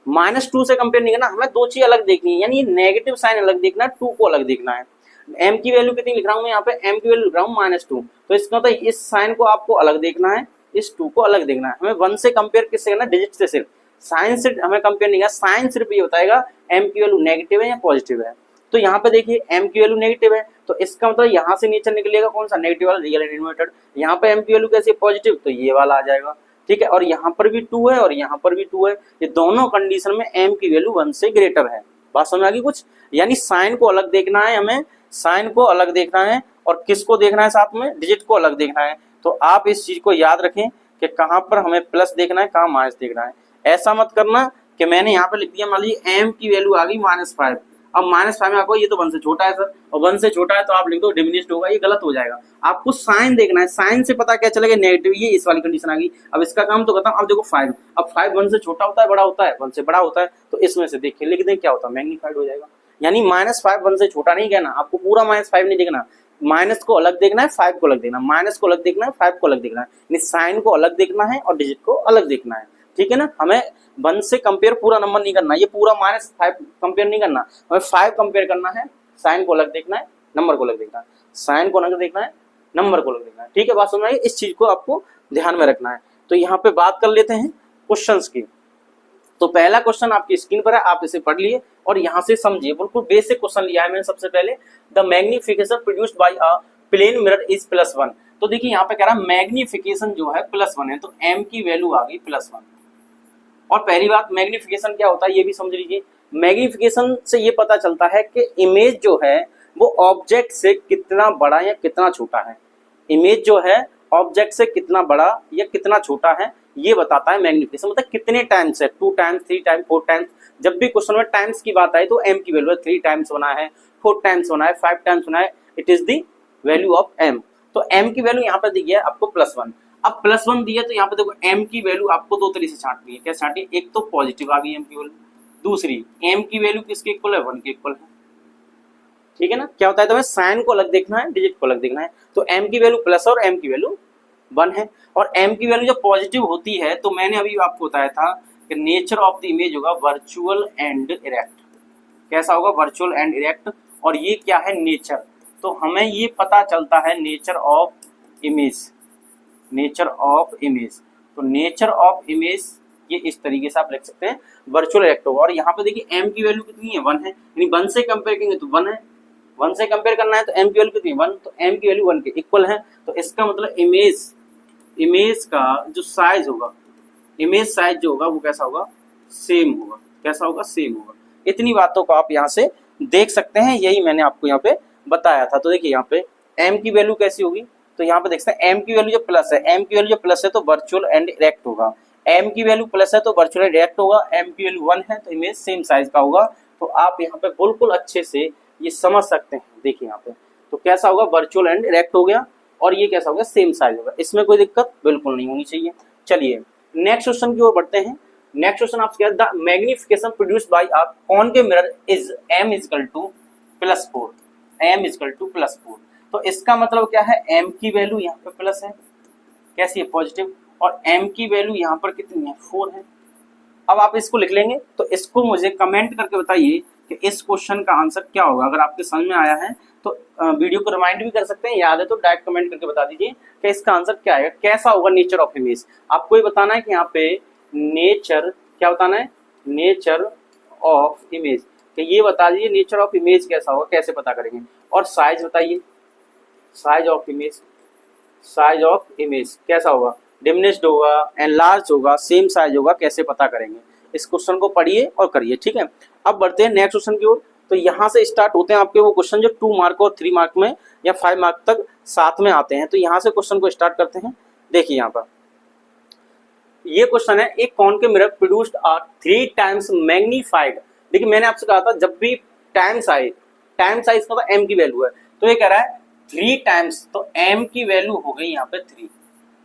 -2 से कंपेयर नहीं करना, हमें दो चीज अलग देखनी है, यानी नेगेटिव साइन अलग देखना है, 2 को अलग देखना है। m की वैल्यू कितनी लिख रहा हूँ मैं यहाँ पे, m की वैल्यू लिख रहा हूँ -2, तो इसका मतलब इस साइन को आपको अलग देखना है, इस 2 को अलग देखना है। हमें 1 से कंपेयर किससे करना, डिजिट से, सिर्फ साइन से हमें कंपेयर नहीं करना, साइन सिर्फ ये बताएगा m की वैल्यू नेगेटिव है या पॉजिटिव है। तो यहाँ पे देखिए m की वैल्यू नेगेटिव है, तो इसका मतलब यहाँ से नीचे निकलेगा कौन सा, नेगेटिव वाला, रियल एंड इन्वर्टेड। यहाँ पे m की वैल्यू कैसी है, पॉजिटिव, तो ये वाला आ जाएगा। ठीक है, और यहाँ पर भी 2 है और यहाँ पर भी 2 है, ये दोनों कंडीशन में m की वैल्यू 1 से ग्रेटर है। बात समझ आ गई कुछ, यानी साइन को अलग देखना है हमें, साइन को अलग देखना है, और किसको देखना है साथ में, डिजिट को अलग देखना है। तो आप इस चीज को याद रखें कि कहाँ पर हमें प्लस देखना है, कहाँ माइनस देखना है। ऐसा मत करना कि मैंने यहाँ पे लिख दिया, मान लीजिए m की वैल्यू आ गई -5, अब -5 में आपको ये तो 1 से छोटा है सर, और 1 से छोटा है तो आप लिख दो डिमिनिश्ड होगा, ये गलत हो जाएगा। आपको साइन देखना है, साइन से पता क्या चलेगा, नेगेटिव, ये इस वाली कंडीशन आ गई। अब इसका काम तो खत्म। अब देखो 5, अब 5 1 से छोटा होता है, बड़ा होता है, 1 से बड़ा होता है, तो इसमें से देखिए लिख दें क्या होता है, मैग्नीफाइड हो जाएगा। यानी -5 1 से छोटा नहीं कहना, आपको पूरा -5 नहीं देखना, माइनस को अलग देखना है, 5 को अलग देखना है, माइनस को अलग देखना है, 5 को अलग देखना है, यानी साइन को अलग देखना है और डिजिट को अलग देखना है। ठीक है ना, हमें 1 से कंपेयर पूरा नंबर नहीं करना, ये पूरा -5 कंपेयर नहीं करना, हमें 5 कंपेयर करना है, साइन को अलग देखना है, नंबर को अलग देखना है, साइन को अलग देखना है, नंबर को अलग देखना है। ठीक है, बात समझ में आई, इस चीज को आपको ध्यान में रखना है। तो यहाँ पे बात कर लेते हैं क्वेश्चंस की। तो पहला क्वेश्चन आपकी स्क्रीन पर है, आप इसे पढ़ लिए और यहाँ से समझिए, बिल्कुल बेसिक क्वेश्चन लिया है मैंने। सबसे पहले, the magnification produced by a plane mirror is +1। तो देखिए यहाँ पे कह रहा है मैग्निफिकेशन जो है +1 है, तो m की वैल्यू आ गई +1। और पहली बात, मैग्निफिकेशन क्या होता है ये भी समझ लीजिए। मैग्निफिकेशन से ये पता चलता है कि इमेज जो है वो ऑब्जेक्ट से कितना बड़ा या कितना छोटा है। इमेज जो है ऑब्जेक्ट से कितना बड़ा या कितना छोटा है ये बताता है मैग्निफिकेशन, मतलब कितने टाइम्स है, 2 टाइम्स, 3 टाइम्स, 4 टाइम्स। जब भी क्वेश्चन में टाइम्स की बात आई तो m की वैल्यू 3 टाइम्स बना है, 4 टाइम्स बना है, 5 टाइम्स बना है, it is the value of m। तो m की वैल्यू यहाँ पे दी है आपको +1। अब +1 दिया तो यहाँ पे देखो m की वैल्यू आपको दो तरीके से छांटनी है। क्या छांटी, एक तो पॉजिटिव आ गई m की वैल्यू, दूसरी m की वैल्यू किसके इक्वल है, 1 के इक्वल है। ठीक है ना, क्या होता है, तुम्हें साइन को अलग देखना है, डिजिट को अलग देखना है। तो m की वैल्यू प्लस और m की वैल्यू 1 है। और m की वैल्यू जब पॉजिटिव होती है तो मैंने अभी आपको बताया था कि नेचर ऑफ द इमेज होगा वर्चुअल एंड इरेक्ट। कैसा होगा, वर्चुअल एंड इरेक्ट। और ये क्या है, नेचर। तो हमें ये पता चलता है nature of image, nature of image. तो नेचर ऑफ इमेज ये इस तरीके से आप लिख सकते हैं, वर्चुअल इरेक्ट होगा। और यहाँ पे देखिए m की वैल्यू कितनी है, 1 है, यानी 1 से कंपेयर करेंगे तो 1 है, 1 से कंपेयर करना है तो m की वैल्यू कितनी है, 1, तो m की वैल्यू 1 के इक्वल है। तो इसका मतलब इमेज का जो साइज होगा, इमेज साइज जो होगा वो कैसा होगा, सेम होगा। कैसा होगा, सेम होगा। इतनी बातों को आप यहाँ से देख सकते हैं, यही मैंने आपको यहाँ पे बताया था। तो देखिए यहाँ पे m की वैल्यू कैसी होगी, तो यहाँ पे देख सकते हैं m की वैल्यू जो प्लस है, m की वैल्यू जो प्लस है तो वर्चुअल एंड इरेक्ट होगा, m की वैल्यू प्लस है तो वर्चुअल इरेक्ट होगा, m की वैल्यू 1 है तो इमेज सेम साइज का होगा। तो आप यहाँ पे बिल्कुल अच्छे से ये समझ सकते हैं। देखिए यहाँ पे तो कैसा होगा, वर्चुअल एंड इरेक्ट हो गया, और ये कैसा होगा, सेम साइज होगा। इसमें कोई दिक्कत बिल्कुल नहीं होनी चाहिए। चलिए नेक्स्ट क्वेश्चन की ओर बढ़ते हैं। नेक्स्ट क्वेश्चन आपसे क्या, the magnification produced by a concave mirror is m equal to +4, m equal to +4। तो इसका मतलब क्या है, m की वैल्यू यहाँ पे प्लस है, कैसी है, पॉजिटिव, और m की वैल्यू यहाँ पर कितनी है, 4 है। अब आप इसको लिख लेंगे, तो इसको मुझे कमेंट करके बताइए कि इस क्वेश्चन का आंसर क्या होगा। अगर आपके समझ में आया है तो वीडियो को रिमाइंड भी कर सकते हैं, याद है तो डायरेक्ट कमेंट करके बता दीजिए कि इसका आंसर क्या है, कैसा होगा नेचर ऑफ इमेज। आपको ये बताना है कि यहाँ पे नेचर क्या बताना है, नेचर ऑफ इमेज, कि ये बता दीजिए नेचर ऑफ इमेज कैसा होगा, कैसे पता करेंगे। और साइज बताइए, size of image, size of image कैसा होगा, डिमिनिश्ड होगा, एनलार्ज होगा, सेम साइज होगा, कैसे पता करेंगे। इस क्वेश्चन को पढ़िए और करिए, ठीक है। अब बढ़ते हैं नेक्स्ट क्वेश्चन की ओर। तो यहाँ से स्टार्ट होते हैं आपके वो क्वेश्चन जो 2 मार्क और 3 मार्क में या 5 मार्क तक साथ में आते हैं। तो यहाँ से क्वेश्चन को स्टार्ट करते हैं। देखिए यहाँ पर ये क्वेश्चन है, एक कॉनकेव मिरर प्रोड्यूस्ड आ 3 टाइम्स मैग्नीफाइड। देखिए मैंने आपसे कहा था जब भी टाइम्स आए, टाइम्स आए इसका मतलब m की वैल्यू है, तो ये कह रहा है 3 टाइम्स, तो m की वैल्यू हो गई यहाँ पे 3।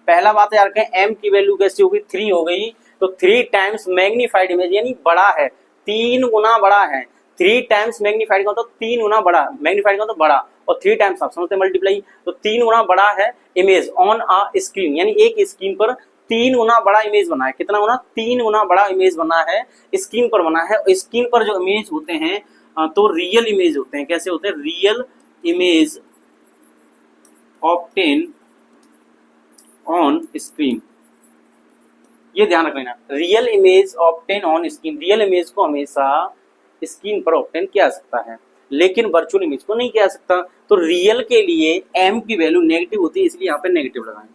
पहला बात याद रखें, m की वैल्यू कैसी होगी, 3 हो गई। तो 3 टाइम्स मैग्नीफाइड इमेज यानी बड़ा है, 3 गुना बड़ा है। 3 टाइम्स मैग्नीफाइड का मतलब 3 गुना बड़ा, मैग्नीफाइड का मतलब बड़ा, और 3 टाइम्स आप समझते मल्टीप्लाई, तो 3 गुना बड़ा है इमेज ऑन अ स्क्रीन, यानी एक स्क्रीन पर 3 गुना बड़ा इमेज बना है। कितना गुना, 3 गुना बड़ा इमेज बना है, स्क्रीन पर बना है। और स्क्रीन पर जो इमेज होते हैं तो रियल इमेज होते हैं। कैसे होते हैं, real image obtain on screen, ये ध्यान रख लेना, real image obtain on screen. Real image को हमेशा स्क्रीन पर ऑब्टेन किया जा सकता है, लेकिन वर्चुअल इमेज को नहीं किया जा सकता। तो रियल के लिए m की वैल्यू नेगेटिव होती है, इसलिए यहाँ पे नेगेटिव लगाएं।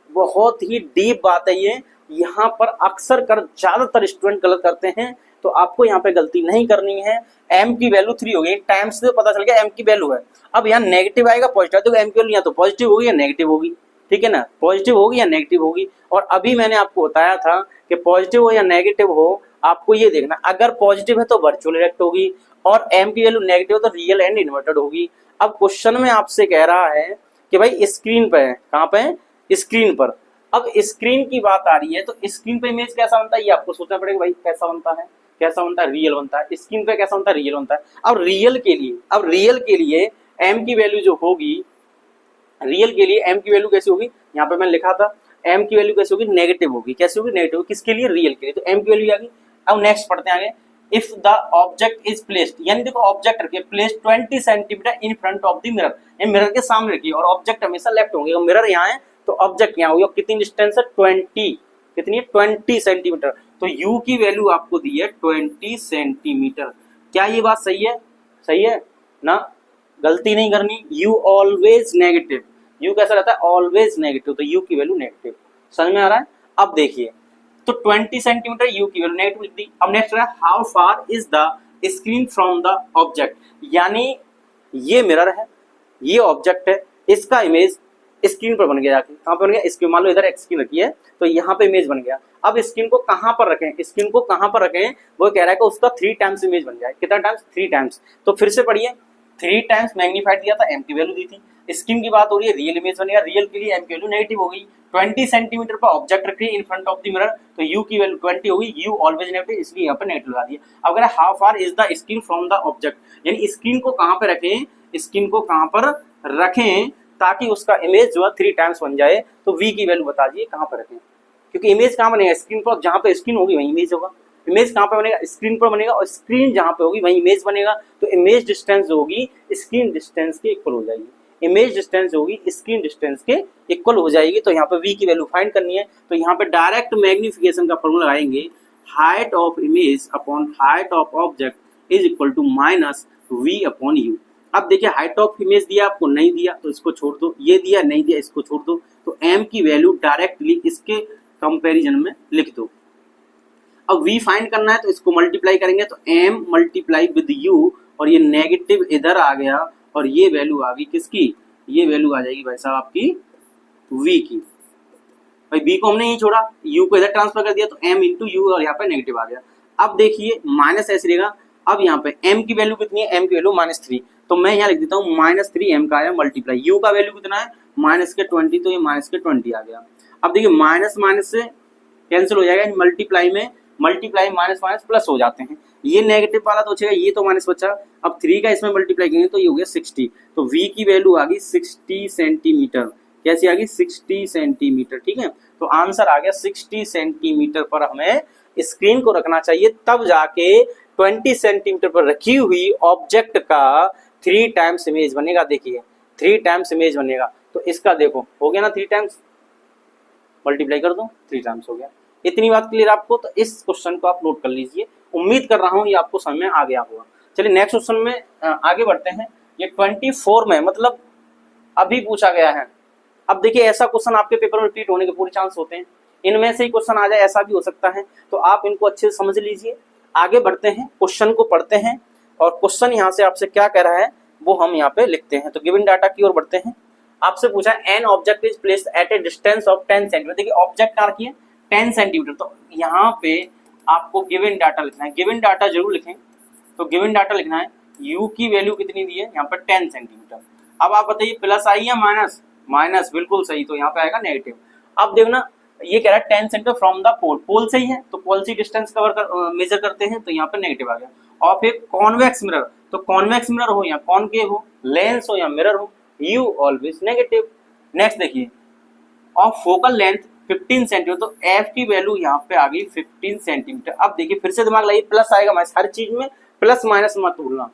बहुत ही डीप बात है ये, यहाँ पर अक्सर कर ज्यादातर स्टूडेंट गलत करते हैं, तो आपको यहाँ पे गलती नहीं करनी है। m की वैल्यू 3 हो गई, टाइम्स से पता चल गया m की वैल्यू है। अब यहाँ नेगेटिव आएगा पॉजिटिव, तो m की वैल्यू या तो पॉजिटिव होगी या नेगेटिव होगी, ठीक है ना, पॉजिटिव होगी या नेगेटिव होगी। और अभी मैंने आपको बताया था कि पॉजिटिव हो या नेगेटिव हो, आपको ये देखना, अगर पॉजिटिव है तो वर्चुअल इरेक्ट होगी, और m की वैल्यू नेगेटिव हो तो रियल एंड इन्वर्टेड होगी। अब क्वेश्चन में आपसे कह रहा है कि भाई स्क्रीन पे है, कहाँ पे है, स्क्रीन पर। अब स्क्रीन की बात आ रही है, तो स्क्रीन पे इमेज कैसा बनता है ये आपको सोचना पड़ेगा, भाई कैसा बनता है, कैसा बनता है, रियल बनता है। स्क्रीन पे कैसा बनता है, रियल बनता है। अब रियल के लिए m की वैल्यू जो होगी, रियल के लिए m की वैल्यू कैसी होगी, यहाँ पे मैंने लिखा था m की वैल्यू कैसी होगी, नेगेटिव होगी। कैसी होगी, नेगेटिव। किसके लिए, रियल के लिए, तो m की वैल्यू आ गई। अब नेक्स्ट पढ़ते हैं आगे। If the object is placed, यानी देखो ऑब्जेक्ट रखिए, placed 20 centimetre in front of the mirror, mirror के सामने रखिए, और ऑब्जेक्ट हमेशा लेफ्ट होंगे। मिरर यहाँ है तो ऑब्जेक्ट यहाँ होगी, और कितनी डिस्टेंस है, 20, कितनी है, 20 सेंटीमीटर। तो u की वैल्यू आपको दी है 20 सेंटीमीटर। क्या ये बात सही है, सही है ना, गलती नहीं करनी। u ऑलवेज नेगेटिव, u कैसा रहता है, ऑलवेज नेगेटिव, तो u की वैल्यू नेगेटिव। समझ में आ रहा है। अब देखिए, तो 20 सेंटीमीटर u की वैल्यू नेगेटिव लिख दी। अब नेक्स्ट है, how far is the screen from the object, यानी ये मिरर है, ये ऑब्जेक्ट है, इसका इमेज स्क्रीन पर बन गया, जाके कहाँ पे बन गया, स्क्रीन, मान लो इधर एक स्क्रीन रखी है तो यहाँ पे इमेज बन गया। अब स्क्रीन को कहाँ पर रखें, स्क्रीन को कहाँ पर रखें, वो कह रहा है कि उसका 3 टाइम्स इमेज बन जाए। कितना टाइम्स, 3 टाइम्स। तो फिर से पढ़िए, 3 टाइम्स मैग्नीफाइड दिया था, m की वैल्यू दी थी। स्क्रीन की बात हो रही है, रियल इमेज बनेगा, रियल के लिए m की वैल्यू नेगेटिव हो गई। 20 सेंटीमीटर पर ऑब्जेक्ट रखिए in front of the mirror, तो u की वैल्यू 20 होगी, u ऑलवेज नेगेटिव, इसलिए यहाँ पर नेगेटिव लगा दिया। अगर how far is the screen from the object, यानी स्क्रीन को कहाँ पे रखें, स्क्रीन को कहाँ पर रखें ताकि उसका इमेज जो है 3 टाइम्स बन जाए। तो v की वैल्यू बता दीजिए कहाँ पर रखें, क्योंकि इमेज कहाँ बनेगा, स्क्रीन पर, जहाँ पे स्क्रीन होगी वहीं इमेज होगा। इमेज कहाँ पे बनेगा, स्क्रीन पर बनेगा, और स्क्रीन जहाँ पे होगी वहीं इमेज बनेगा। तो इमेज डिस्टेंस जो होगी स्क्रीन डिस्टेंस के इक्वल हो जाएगी, इमेज डिस्टेंस जो होगी स्क्रीन डिस्टेंस के इक्वल हो जाएगी। तो यहाँ पे v की वैल्यू फाइंड करनी है, तो यहाँ पे डायरेक्ट मैग्निफिकेशन का फॉर्मूला लगाएंगे, height of image upon height of object is equal to minus v upon u। अब देखिए, हाइट ऑफ इमेज दिया आपको, नहीं दिया तो इसको छोड़ दो, ये दिया नहीं दिया इसको छोड़ दो। तो m की वैल्यू डायरेक्टली इसके कंपैरिजन में लिख दो। अब v फाइंड करना है तो इसको मल्टीप्लाई करेंगे, तो m मल्टीप्लाई विद u, और ये नेगेटिव इधर आ गया, और ये वैल्यू आ गई किसकी, ये वैल्यू आ जाएगी भाई साहब आपकी v की। भाई v को हमने नहीं छोड़ा, u को इधर ट्रांसफर कर दिया, तो m इंटू यू, और यहाँ पे नेगेटिव आ गया। अब देखिए माइनस ऐसे रहेगा, अब यहाँ पे m की वैल्यू कितनी है, m की वैल्यू -3, तो मैं यहाँ लिख देता हूँ -3m का आया मल्टीप्लाई, u का वैल्यू कितना है -20, तो ये -20 आ गया। अब देखिए माइनस माइनस से कैंसिल हो जाएगा, मल्टीप्लाई में मल्टीप्लाई माइनस माइनस प्लस हो जाते हैं, ये नेगेटिव वाला तो बचेगा, ये तो माइनस बचा। अब 3 का इसमें मल्टीप्लाई करेंगे तो ये हो गया 60, तो v की वैल्यू आ गई 60 सेंटीमीटर। कैसी आ गई 60 सेंटीमीटर, ठीक है। तो आंसर आ गया 60 सेंटीमीटर पर हमें स्क्रीन को रखना चाहिए, तब जाके 20 सेंटीमीटर पर रखी हुई ऑब्जेक्ट का 3 टाइम्स इमेज बनेगा। देखिए 3 टाइम्स इमेज बनेगा, तो इसका देखो हो गया ना 3 टाइम्स, मल्टीप्लाई कर दो 3 टाइम्स हो गया। इतनी बात क्लियर आपको, तो इस क्वेश्चन को आप नोट कर लीजिए, उम्मीद कर रहा हूं ये आपको समझ में आ गया होगा। चलिए नेक्स्ट क्वेश्चन में आगे बढ़ते हैं। ये 24 में मतलब अभी पूछा गया है। अब देखिए ऐसा क्वेश्चन आपके पेपर में रिपीट होने के पूरे चांस होते हैं, इनमें से ही क्वेश्चन आ जाए ऐसा भी हो सकता है, तो आप इनको अच्छे से समझ लीजिए। आगे बढ़ते हैं, क्वेश्चन को पढ़ते हैं, और क्वेश्चन यहाँ से आपसे क्या कह रहा है वो हम यहाँ पे लिखते हैं। तो गिवन डाटा की ओर बढ़ते हैं। आपसे पूछा an object is placed at A distance of 10 centimetre. देखिए ऑब्जेक्ट कहाँ रखी है 10 सेंटीमीटर, तो यहाँ पे आपको गिवन डाटा लिखना है, गिवन डाटा जरूर लिखें। तो गिवन डाटा लिखना है, u की वैल्यू कितनी दी है यहाँ पर 10 सेंटीमीटर। अब आप बताइए प्लस आई या माइनस, माइनस बिल्कुल सही, तो यहाँ पे आएगा नेगेटिव। अब देखना ये कह रहा है 10 सेंटीमीटर फ्रॉम द पोल, पोल सही है, तो पोल से डिस्टेंस मेजर करते हैं, तो यहाँ पे नेगेटिव आ गया। और फिर कॉन्वेक्स मिरर, तो कॉन्वेक्स मिरर हो या कॉनकेव हो, लेंस हो या मिरर हो, u ऑलवेज नेगेटिव। नेक्स्ट देखिए और फोकल लेंथ 15 सेंटीमीटर, तो f की वैल्यू यहाँ पे आ गई 15 सेंटीमीटर। अब देखिए फिर से दिमाग लगाइए, प्लस आएगा माइनस, हर चीज में प्लस माइनस मत भूलना,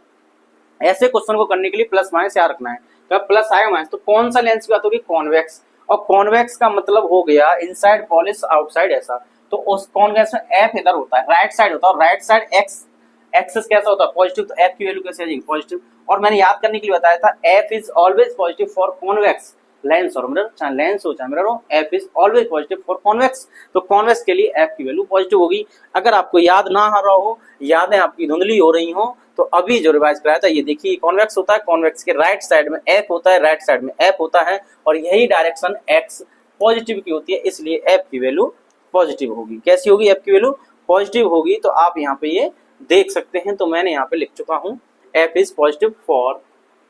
ऐसे क्वेश्चन को करने के लिए प्लस माइनस याद रखना है। तो प्लस आएगा माइनस, तो कौन सा लेंस की बात होगी कॉन्वेक्स, और कॉन्वेक्स का मतलब हो गया इनसाइड पॉलिश आउटसाइड ऐसा, तो उस कॉन्वेक्स में f इधर होता है, राइट साइड होता है, और राइट साइड एक्स एक्सेस कैसा होता है पॉजिटिव, तो f की वैल्यू कैसे आ जाएगी पॉजिटिव। और मैंने याद करने के लिए बताया था f is always positive for convex, lens और मिरर, चाहे लेंस हो चाहे मिरर हो, f is always positive for convex, तो कॉन्वेक्स के लिए f की वैल्यू पॉजिटिव होगी। अगर आपको याद ना आ रहा हो, यादें आपकी धुंधली हो रही हो, तो अभी जो रिवाइज कराया था ये देखिए कॉन्वेक्स होता है, कॉन्वेक्स के राइट साइड में f होता है, राइट साइड में f होता है, और यही डायरेक्शन x पॉजिटिव की होती है, इसलिए f की वैल्यू पॉजिटिव होगी। कैसी होगी f की वैल्यू पॉजिटिव होगी, तो आप यहाँ पे ये देख सकते हैं। तो मैंने यहाँ पे लिख चुका हूँ f is positive for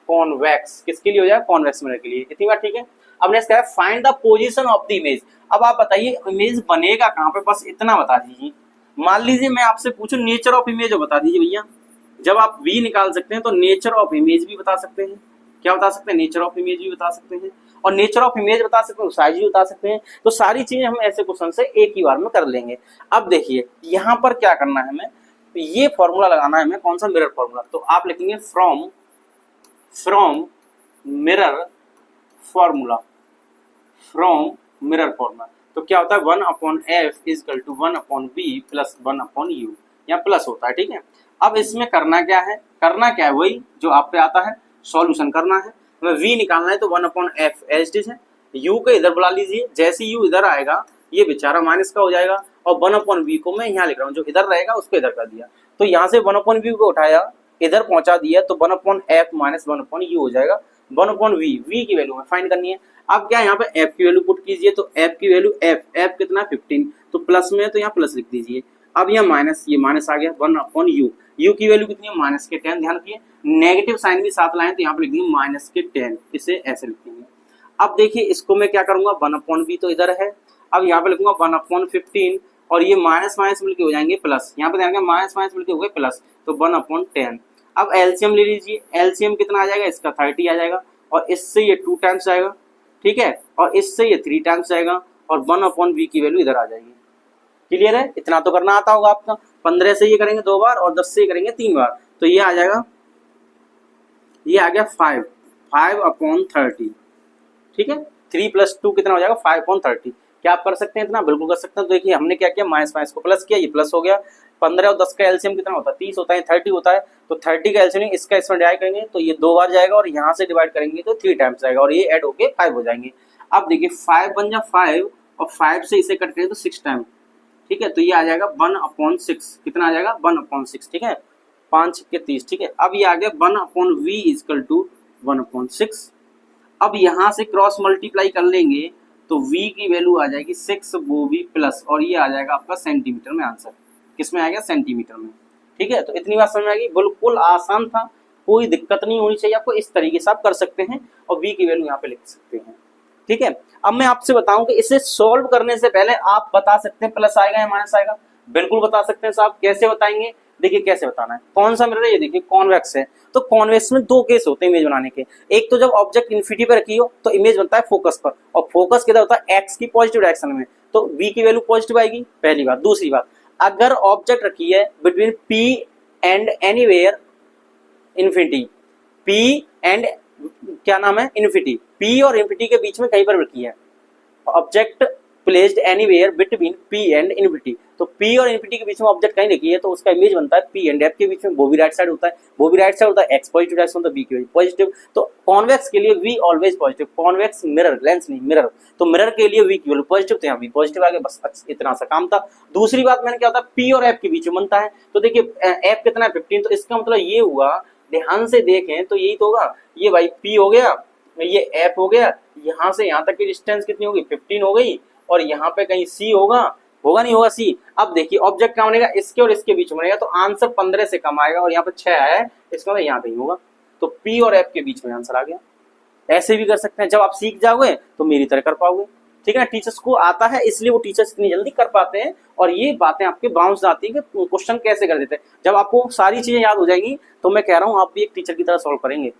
convex, किसके लिए हो जाए कॉन्वेक्स मिरर के लिए। इतनी बात ठीक है। अब नेक्स्ट क्या है find the position of the image. अब आप बताइए इमेज बनेगा कहाँ पे, बस इतना बता दीजिए। मान लीजिए मैं आपसे पूछूं नेचर ऑफ इमेज, बता दीजिए भैया। जब आप v निकाल सकते हैं तो नेचर ऑफ इमेज भी बता सकते हैं। क्या बता सकते हैं नेचर ऑफ इमेज भी बता सकते हैं, और नेचर ऑफ इमेज बता सकते हैं, साइज भी बता सकते हैं। तो सारी चीजें हम ऐसे क्वेश्चन से एक ही बार में कर लेंगे। अब देखिए यहाँ पर क्या करना है हमें, ये फॉर्मूला लगाना है हमें, कौन सा मिरर फॉर्मूला। तो आप लिखेंगे from mirror formula, from mirror formula. तो क्या होता है 1/f equal to 1/v plus 1/u, यहाँ प्लस होता है, ठीक है। अब इसमें करना क्या है, वही जो आप पे आता है, सॉल्यूशन करना है। हमें v निकालना है, तो 1/f एज इट इज है, u को इधर बुला लीजिए, जैसे u इधर आएगा ये बेचारा माइनस का हो जाएगा, और 1/v को मैं यहाँ लिख रहा हूँ, जो इधर रहेगा उसको इधर कर दिया, तो यहाँ से 1/v को उठाया इधर पहुंचा दिया, तो 1/f माइनस 1/u हो जाएगा 1/v। v की वैल्यू में फाइंड करनी है। अब क्या यहाँ पे f की वैल्यू पुट कीजिए, तो f की वैल्यू f कितना 15, तो प्लस में तो यहाँ प्लस लिख दीजिए। अब यहाँ माइनस, ये माइनस आ गया 1/u, u की वैल्यू कितनी है माइनस के 10, ध्यान रखिए नेगेटिव साइन भी साथ लाएं, तो यहाँ पे लिख देंगे माइनस के 10, इसे ऐसे लिखेंगे। अब देखिए इसको मैं क्या करूंगा 1/v तो इधर है, अब यहाँ पे लिखूंगा 1/15, और ये माइनस माइनस मिलके हो जाएंगे प्लस, यहाँ पे ध्यान रखिए माइनस माइनस मिलके हो गए प्लस, तो 1/10। अब एलसीएम ले लीजिए, एलसीएम कितना आ जाएगा इसका 30 आ जाएगा, और इससे ये 2 टाइम्स आएगा, ठीक है, और इससे ये 3 टाइम्स आएगा, और 1/v की वैल्यू इधर आ जाएगी। क्लियर है, इतना तो करना आता होगा आपका। 15 से ये करेंगे 2 बार, और 10 से ये करेंगे 3 बार, तो ये आ जाएगा, ये आ गया 5/30, ठीक है। 3 + 2 कितना हो जाएगा 5/30। क्या आप कर सकते हैं इतना, बिल्कुल कर सकते हैं। तो देखिए हमने क्या किया, माइनस माइनस को प्लस किया, ये प्लस हो गया। 15 और 10 का एलसीएम कितना होता है 30 होता है, 30 होता है, तो 30 का एलसीएम इसका इसमें डिवाइड करेंगे तो ये 2 बार जाएगा, और यहाँ से डिवाइड करेंगे तो 3 टाइम्स जाएगा, और ये ऐड होके 5 हो जाएंगे। अब देखिए 5 बन जा 5, और 5 से इसे कट करें तो 6 टाइम, ठीक है, तो ये आ जाएगा 1/6, कितना आ जाएगा 1/6, ठीक है, 5 के 30, ठीक है। अब ये आ गया 1/v इक्वल टू 1/6। अब यहाँ से क्रॉस मल्टीप्लाई कर लेंगे तो v की वैल्यू आ जाएगी 6 वो भी प्लस, और ये आ जाएगा आपका सेंटीमीटर में आंसर, किसमें आ गया सेंटीमीटर में। ठीक है, तो इतनी बात समझ में आएगी, बिल्कुल आसान था, कोई दिक्कत नहीं होनी चाहिए आपको, इस तरीके से आप कर सकते हैं और v की वैल्यू यहाँ पे लिख सकते हैं। ठीक है, अब मैं आपसे बताऊं कि इसे सॉल्व करने से पहले आप बता सकते हैं प्लस आएगा या माइनस आएगा, बिल्कुल बता सकते हैं साहब। कैसे बताएंगे, देखिए कैसे बताना है। कौन सा मिरर है, ये देखिए कॉन्वेक्स है, तो कॉन्वेक्स में दो केस होते हैं इमेज बनाने के। एक तो जब ऑब्जेक्ट इन्फिनिटी पे रखी हो तो इमेज बनता है फोकस पर, और फोकस किधर होता है, एक्स की पॉजिटिव डायरेक्शन में, तो v की वैल्यू पॉजिटिव आएगी, पहली बात। दूसरी बात, अगर ऑब्जेक्ट रखी है between p and anywhere infinity, p and क्या नाम है, इन्फिनिटी, p और इन्फिनिटी के बीच में कहीं पर रखी है, object placed anywhere between p and infinity, तो p और इन्फिनिटी के बीच में ऑब्जेक्ट कहीं रखी है तो उसका इमेज बनता है p एंड f के बीच में, वो भी राइट साइड होता है, वो भी राइट साइड होता है, x पॉजिटिव डायरेक्शन होता है, b की वैल्यू पॉजिटिव। तो कॉन्वेक्स के लिए v always positive, convex mirror, lens नहीं मिरर, तो मिरर के लिए v की वैल्यू पॉजिटिव, तो यहाँ v पॉजिटिव आ गया, बस इतना सा काम था। दूसरी बात मैंने क्या होता है, p और f के बीच में बनता है, तो देखिए f कितना है 15, तो इसका मतलब ये हुआ, ध्यान से देखें तो यही तो होगा, ये भाई p हो गया, ये f हो गया, यहाँ से यहाँ तक की डिस्टेंस कितनी होगी 15 हो गई, और यहाँ पे कहीं c होगा, होगा नहीं होगा c। अब देखिए ऑब्जेक्ट क्या बनेगा, इसके और इसके बीच में बनेगा, तो आंसर 15 से कम आएगा, और यहाँ पे 6 आया है, इसका मतलब यहाँ कहीं होगा, तो p और f के बीच में आंसर आ गया। ऐसे भी कर सकते हैं, जब आप सीख जाओगे तो मेरी तरह कर पाओगे। ठीक है ना, टीचर्स को आता है इसलिए वो टीचर्स इतनी जल्दी कर पाते हैं, और ये बातें आपके बाउंस आती है कि क्वेश्चन कैसे कर देते हैं। जब आपको सारी चीजें याद हो जाएंगी तो मैं कह रहा हूँ आप भी एक टीचर की तरह सॉल्व करेंगे।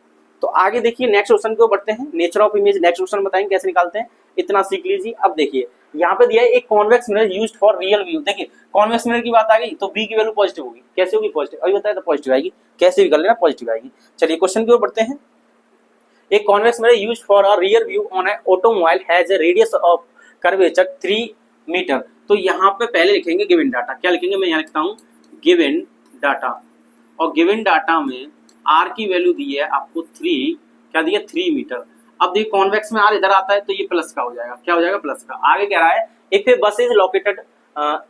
तो आगे देखिए नेक्स्ट क्वेश्चन को बढ़ते हैं, nature of image next question बताएंगे कैसे निकालते हैं, इतना सीख लीजिए। अब देखिए यहाँ पे दिया है एक convex mirror used for real view, देखिए कॉन्वेक्स मिरर की बात आ गई तो b की वैल्यू पॉजिटिव होगी, कैसे होगी पॉजिटिव, अभी बताया तो पॉजिटिव आएगी, कैसे भी कर लेना पॉजिटिव आएगी। चलिए क्वेश्चन की ओर बढ़ते हैं। एक convex mirror used for a rear view on a automobile has a radius of curvature 3 metre, तो यहाँ पे पहले लिखेंगे गिवन डाटा, क्या लिखेंगे, मैं यहाँ लिखता हूँ गिवन डाटा, और गिवन डाटा में r की वैल्यू दी है आपको 3, क्या दिया 3 मीटर। अब देखिए कॉन्वेक्स में r इधर आता है तो ये प्लस का हो जाएगा, क्या हो जाएगा प्लस का। आगे कह रहा है if a bus is located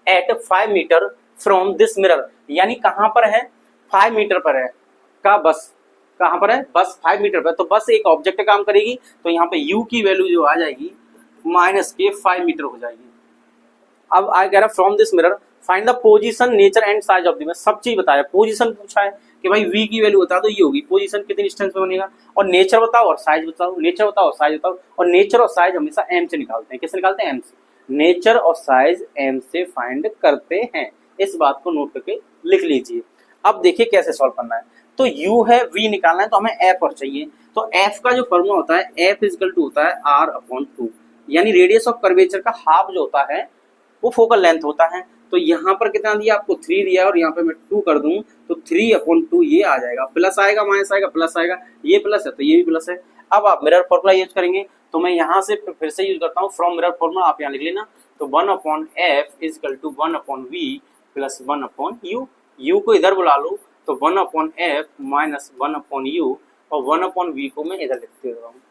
at 5 metre from this mirror, यानी कहाँ पर है, 5 मीटर पर है का बस, कहाँ पर है बस 5 मीटर पर, तो बस एक ऑब्जेक्ट काम करेगी, तो यहाँ पे u की वैल्यू जो आ जाएगी माइनस के 5 मीटर हो जाएगी। अब आगे कह रहा है from this mirror find the position nature and size of the mirror, सब चीज बताया, पोजीशन पूछा है कि भाई v की वैल्यू बता दो, ये होगी पोजीशन कितनी डिस्टेंस पे बनेगा, और नेचर बताओ और साइज बताओ, नेचर बताओ और साइज बताओ, और नेचर और साइज हमेशा m से निकालते हैं, किससे निकालते हैं m से, नेचर और साइज m से फाइंड करते हैं, इस बात को नोट करके लिख लीजिए। अब देखिए कैसे सॉल्व करना है, तो u है v निकालना है तो हमें f और चाहिए, तो f का जो फॉर्मूला होता है f इक्वल टू होता है r/2, यानी रेडियस ऑफ कर्वेचर का हाफ जो होता है वो फोकल लेंथ होता है। तो यहाँ पर कितना दिया आपको 3 दिया, और यहाँ पे मैं 2 कर दूं तो 3/2 ये आ जाएगा, प्लस आएगा माइनस आएगा, प्लस आएगा, ये प्लस है तो ये भी प्लस है। अब आप मिरर फॉर्मूला यूज करेंगे, तो मैं यहाँ से फिर से यूज करता हूँ फ्रॉम मिरर फॉर्मूला, आप यहाँ लिख लेना, तो 1/f equal to 1/v plus 1/u, u को इधर बुला लो तो 1/f माइनस 1/u, और 1/v को मैं इधर लिखते रहा हूँ,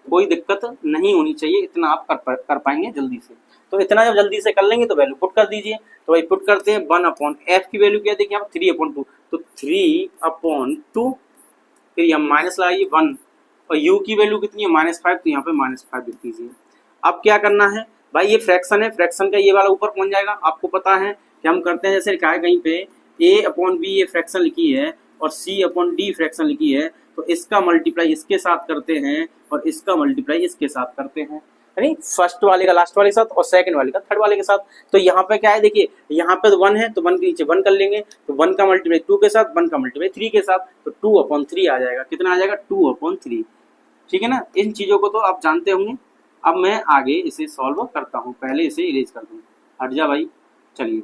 कोई दिक्कत नहीं होनी चाहिए, इतना आप कर पाएंगे जल्दी से। तो इतना जब जल्दी से कर लेंगे तो वैल्यू पुट कर दीजिए, तो भाई पुट करते हैं 1/f की वैल्यू क्या देखिए आप 3/2, तो 3/2, फिर यहाँ माइनस लगाइए 1, और u की वैल्यू कितनी है -5, तो यहाँ पे -5 लिख दीजिए। अब क्या करना है भाई, ये फ्रैक्शन है, फ्रैक्शन का ये वाला ऊपर पहुंच जाएगा, आपको पता है कि हम करते हैं जैसे लिखा है कहीं पे a/b ये फ्रैक्शन लिखी है और c/d फ्रैक्शन लिखी है, तो इसका मल्टीप्लाई इसके साथ करते हैं और इसका मल्टीप्लाई इसके साथ करते हैं, यानी फर्स्ट वाले का लास्ट वाले के साथ और सेकंड वाले का थर्ड वाले के साथ। तो यहाँ पे क्या है देखिए, यहाँ पे तो 1 है तो 1 के नीचे 1 कर लेंगे, तो 1 का मल्टीप्लाई 2 के साथ, 1 का मल्टीप्लाई 3 के साथ, तो 2/3 आ जाएगा, कितना आ जाएगा 2/3, ठीक है ना। इन चीजों को तो आप जानते होंगे। अब मैं आगे इसे सॉल्व करता हूँ, पहले इसे इरेज कर दूँ, हट जा भाई। चलिए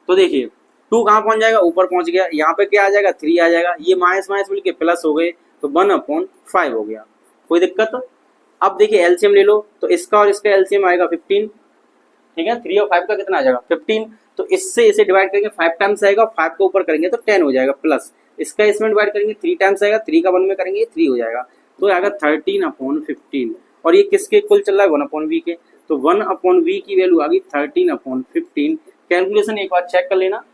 तो देखिए 2 कहाँ पहुंच जाएगा, ऊपर पहुंच गया, यहाँ पे क्या आ जाएगा 3 आ जाएगा, ये माइनस माइनस मिल के प्लस हो गए, तो 1/5 हो गया, कोई दिक्कत। अब देखिए एलसीएम ले लो, तो इसका और इसका एलसीएम आएगा 15, ठीक है, 3 और 5 का कितना आ जाएगा 15, तो इससे इसे डिवाइड करेंगे 5 टाइम्स आएगा, 5 को ऊपर करेंगे तो 10 हो जाएगा, प्लस इसका इसमें डिवाइड करेंगे 3 टाइम्स आएगा, 3 का 1 में करेंगे 3 हो जाएगा, तो आएगा 13/15, और ये किसके कुल चल रहा है 1/v के, तो 1/v की वैल्यू आ गई 13/15। कैलकुलेशन एक बार चेक कर लेना,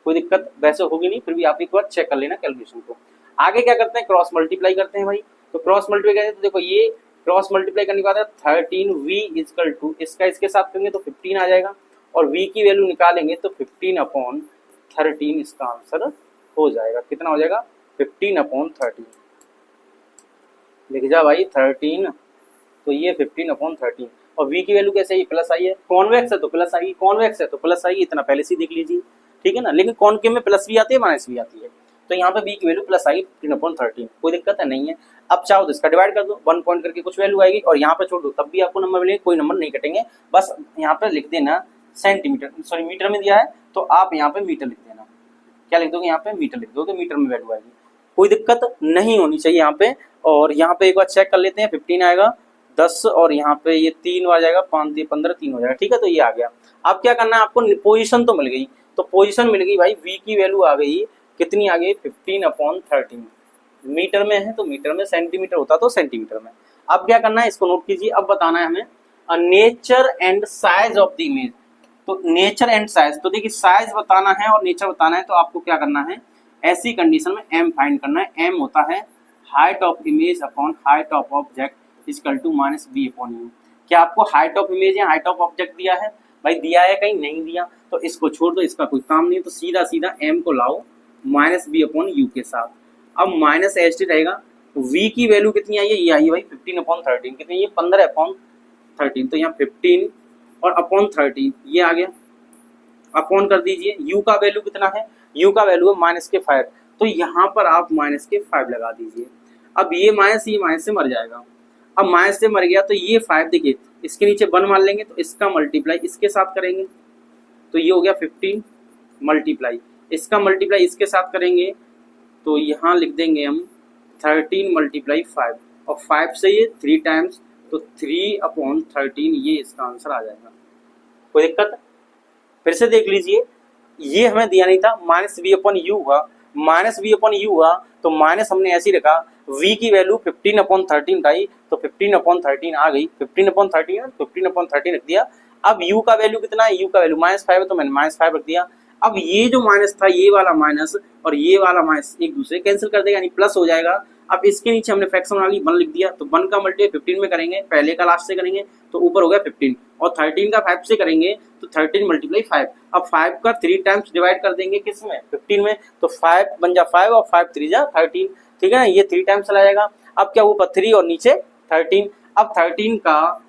कोई दिक्कत वैसे होगी नहीं, फिर भी आप एक बार चेक कर लेना कैलकुलेशन को। आगे क्या करते हैं, क्रॉस मल्टीप्लाई करते हैं भाई, तो क्रॉस मल्टीप्लाई करते हैं, तो देखो ये क्रॉस मल्टीप्लाई करने के बाद 13v इक्वल टू इसका इसके साथ करेंगे तो 15 आ जाएगा, और v की वैल्यू निकालेंगे तो 15/13 इसका आंसर हो जाएगा। कितना हो जाएगा? 15/13। लिख जा भाई 13, तो ये 15/13। और v की वैल्यू कैसे आई? प्लस आई है। कॉन्वेक्स है तो प्लस आई, कॉन्वेक्स है तो प्लस आई, इतना पहले से देख लीजिए, ठीक है ना। लेकिन कॉनकेव में प्लस भी आती है माइनस भी आती है, तो यहाँ पे v की वैल्यू प्लस आई 15/13, कोई दिक्कत है नहीं है। अब चाहो तो इसका डिवाइड कर दो, 1 पॉइंट करके कुछ वैल्यू आएगी और यहाँ पे छोड़ दो तब भी आपको नंबर मिलेंगे, कोई नंबर नहीं कटेंगे। बस यहाँ पे लिख देना सेंटीमीटर, सॉरी मीटर में दिया है तो आप यहाँ पे मीटर लिख देना। क्या लिख दोगे? यहाँ पे मीटर लिख दोगे, मीटर में वैल्यू आएगी, कोई दिक्कत नहीं होनी चाहिए यहाँ पे। और यहाँ पे एक बार चेक कर लेते हैं, 15 आएगा, 10 और यहाँ पे ये 3 आ जाएगा, 5 × 15 3 हो जाएगा, ठीक है। तो ये आ गया। अब क्या करना है आपको? पोजीशन तो मिल गई, तो पोजीशन मिल गई भाई, v की वैल्यू आ गई, कितनी आ गई? 15/13। मीटर में है तो मीटर में, सेंटीमीटर होता तो सेंटीमीटर में। अब क्या करना है इसको नोट कीजिए। अब बताना है हमें nature and size of the image. तो नेचर एंड साइज, तो देखिए साइज बताना है और नेचर बताना है, तो आपको क्या करना है? ऐसी कंडीशन में m फाइंड करना है। m होता है height of image upon height of object equal to -b/u। क्या आपको हाइट ऑफ इमेज या हाइट ऑफ ऑब्जेक्ट दिया है? भाई दिया है, कहीं नहीं दिया, तो इसको छोड़ दो, इसका कोई काम नहीं है। तो सीधा सीधा m को लाओ -b/u के साथ। अब माइनस एच टी रहेगा, v की वैल्यू कितनी आई है? ये आई है भाई 15/13, कितनी? ये 15/13, तो यहाँ 15 और अपॉन 13 ये आ गया, अपॉन कर दीजिए। u का वैल्यू कितना है? u का वैल्यू है -5, तो यहाँ पर आप -5 लगा दीजिए। अब ये माइनस से मर जाएगा। अब माइनस से मर गया तो ये 5, देखिए इसके नीचे 1 मान लेंगे तो इसका मल्टीप्लाई इसके साथ करेंगे तो ये हो गया 15, मल्टीप्लाई इसका मल्टीप्लाई इसके साथ करेंगे तो यहाँ लिख देंगे हम 13 × 5 और 5 से ये 3 टाइम्स, तो 3/13 ये इसका आंसर आ जाएगा। कोई दिक्कत? फिर से देख लीजिए, ये हमें दिया नहीं था, -v/u हुआ, -v/u हुआ तो माइनस हमने ऐसे ही रखा। v की वैल्यू 15/13 आई तो 15/13 आ गई, 15/13 रख दिया। अब u का वैल्यू कितना है? u का वैल्यू -5 है तो मैंने -5 रख दिया। अब ये जो माइनस था, ये वाला माइनस और ये वाला माइनस एक दूसरे कैंसिल कर देगा, यानी प्लस हो जाएगा। अब इसके नीचे हमने फ्रैक्शन वाली 1 लिख दिया, तो 1 का मल्टीप्लाई 15 में करेंगे, पहले का लास्ट से करेंगे तो ऊपर हो गया 15, और 13 का 5 से करेंगे तो 13 × 5। अब 5 का 3 टाइम्स डिवाइड कर देंगे किस में? 15 में, तो 5 बन जा 5 और 5 3 जा 13, ठीक है ना। ये 3 टाइम्स चला जाएगा। अब क्या ऊपर 3 और नीचे 13। अब 13 का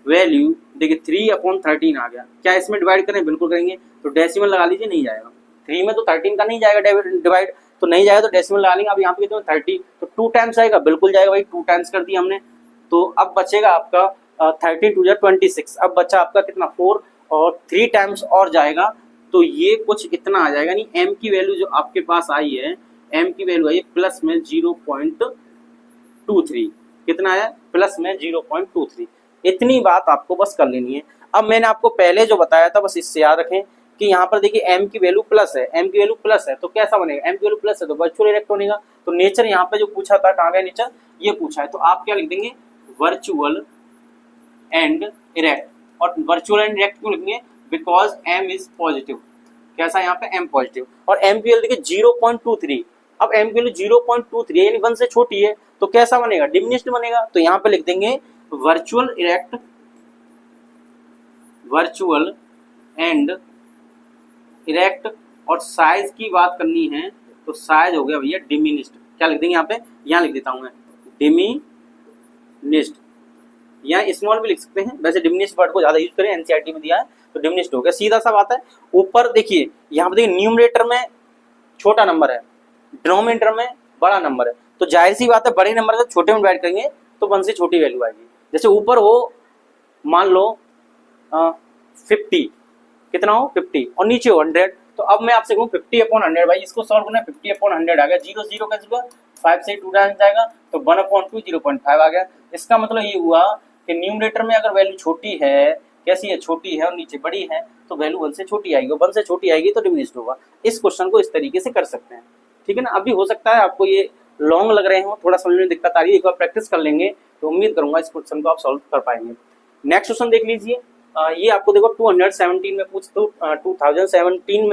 वैल्यू देखिए 3/13 आ गया। क्या इसमें डिवाइड करें? बिल्कुल करेंगे, तो डेसिमल लगा लीजिए, नहीं जाएगा 3 में, तो 13 का नहीं जाएगा डिवाइड, तो नहीं जाएगा तो डेसिमल लगा लेंगे। अब यहाँ पे कितना 30, तो 2 टाइम्स आएगा, बिल्कुल जाएगा भाई, 2 टाइम्स कर दिया हमने। तो अब बचेगा आपका 30 × 2 = 26। अब बचा आपका कितना? 4 और 3 टाइम्स और जाएगा तो ये कुछ इतना आ जाएगा। नहीं, m की वैल्यू जो आपके पास आई है, m की वैल्यू आई है प्लस में 0.23। कितना है? प्लस में 0.23। इतनी बात आपको बस कर लेनी है। अब मैंने आपको पहले जो बताया था बस इससे याद रखें कि यहाँ पर देखिए m की वैल्यू प्लस है, m की वैल्यू प्लस है तो कैसा बनेगा? m की वैल्यू प्लस है तो वर्चुअल इरेक्ट बनेगा। तो नेचर यहाँ पे जो पूछा था, कहाँ गया नेचर? ये पूछा है, तो आप क्या लिख देंगे? Virtual and erect. और वर्चुअल एंड इरेक्ट क्यों लिखेंगे? Because m is positive. कैसा? यहाँ पे m पॉजिटिव, और m की वैल्यू देखिए 0.23। अब m की वैल्यू 0.23 यानी 1 से छोटी है, तो कैसा बनेगा? डिमिनिश्ड बनेगा। तो यहाँ पे लिख देंगे virtual erect, virtual and erect. और साइज की बात करनी है तो साइज हो गया भैया डिमिनिश्ड। क्या लिख देंगे यहाँ पे? यहाँ लिख देता हूं मैं डिमिनिश्ड, या स्मॉल भी लिख सकते हैं, वैसे डिमिनिश्ड वर्ड को ज्यादा यूज करें, एनसीईआरटी में दिया है तो डिमिनिश्ड हो गया, सीधा सा बात है। ऊपर देखिए, यहाँ पे देखिए न्यूमरेटर में छोटा नंबर है, डिनोमिनेटर में बड़ा नंबर है, तो जाहिर सी बात है बड़े नंबर का छोटे में डिवाइड करेंगे तो 1 से छोटी वैल्यू आएगी। जैसे ऊपर हो मान लो 50, कितना हो 50, और नीचे हो 100, तो अब मैं आपसे कहूँ 50/100 भाई, इसको सॉल्व करना है। 50/100 आ गया, 0 0 कैसे हुआ? 5 से 2 टाइम्स जाएगा तो 1/2 0.5 आ गया। इसका मतलब ये हुआ कि न्यूमरेटर में अगर वैल्यू छोटी है, कैसी है? छोटी है, और नीचे बड़ी है तो वैल्यू 1 से छोटी आएगी, 1 से छोटी आएगी तो डिमिनिश्ड होगा। इस क्वेश्चन को इस तरीके से कर सकते हैं, ठीक है ना। अभी हो सकता है आपको ये लॉन्ग लग रहे हो, थोड़ा समझने में दिक्कत आ रही है, एक बार प्रैक्टिस कर लेंगे तो उम्मीद करूंगा इस क्वेश्चन को आप सॉल्व कर पाएंगे। नेक्स्ट क्वेश्चन देख लीजिए, ये आपको देखो 2017 में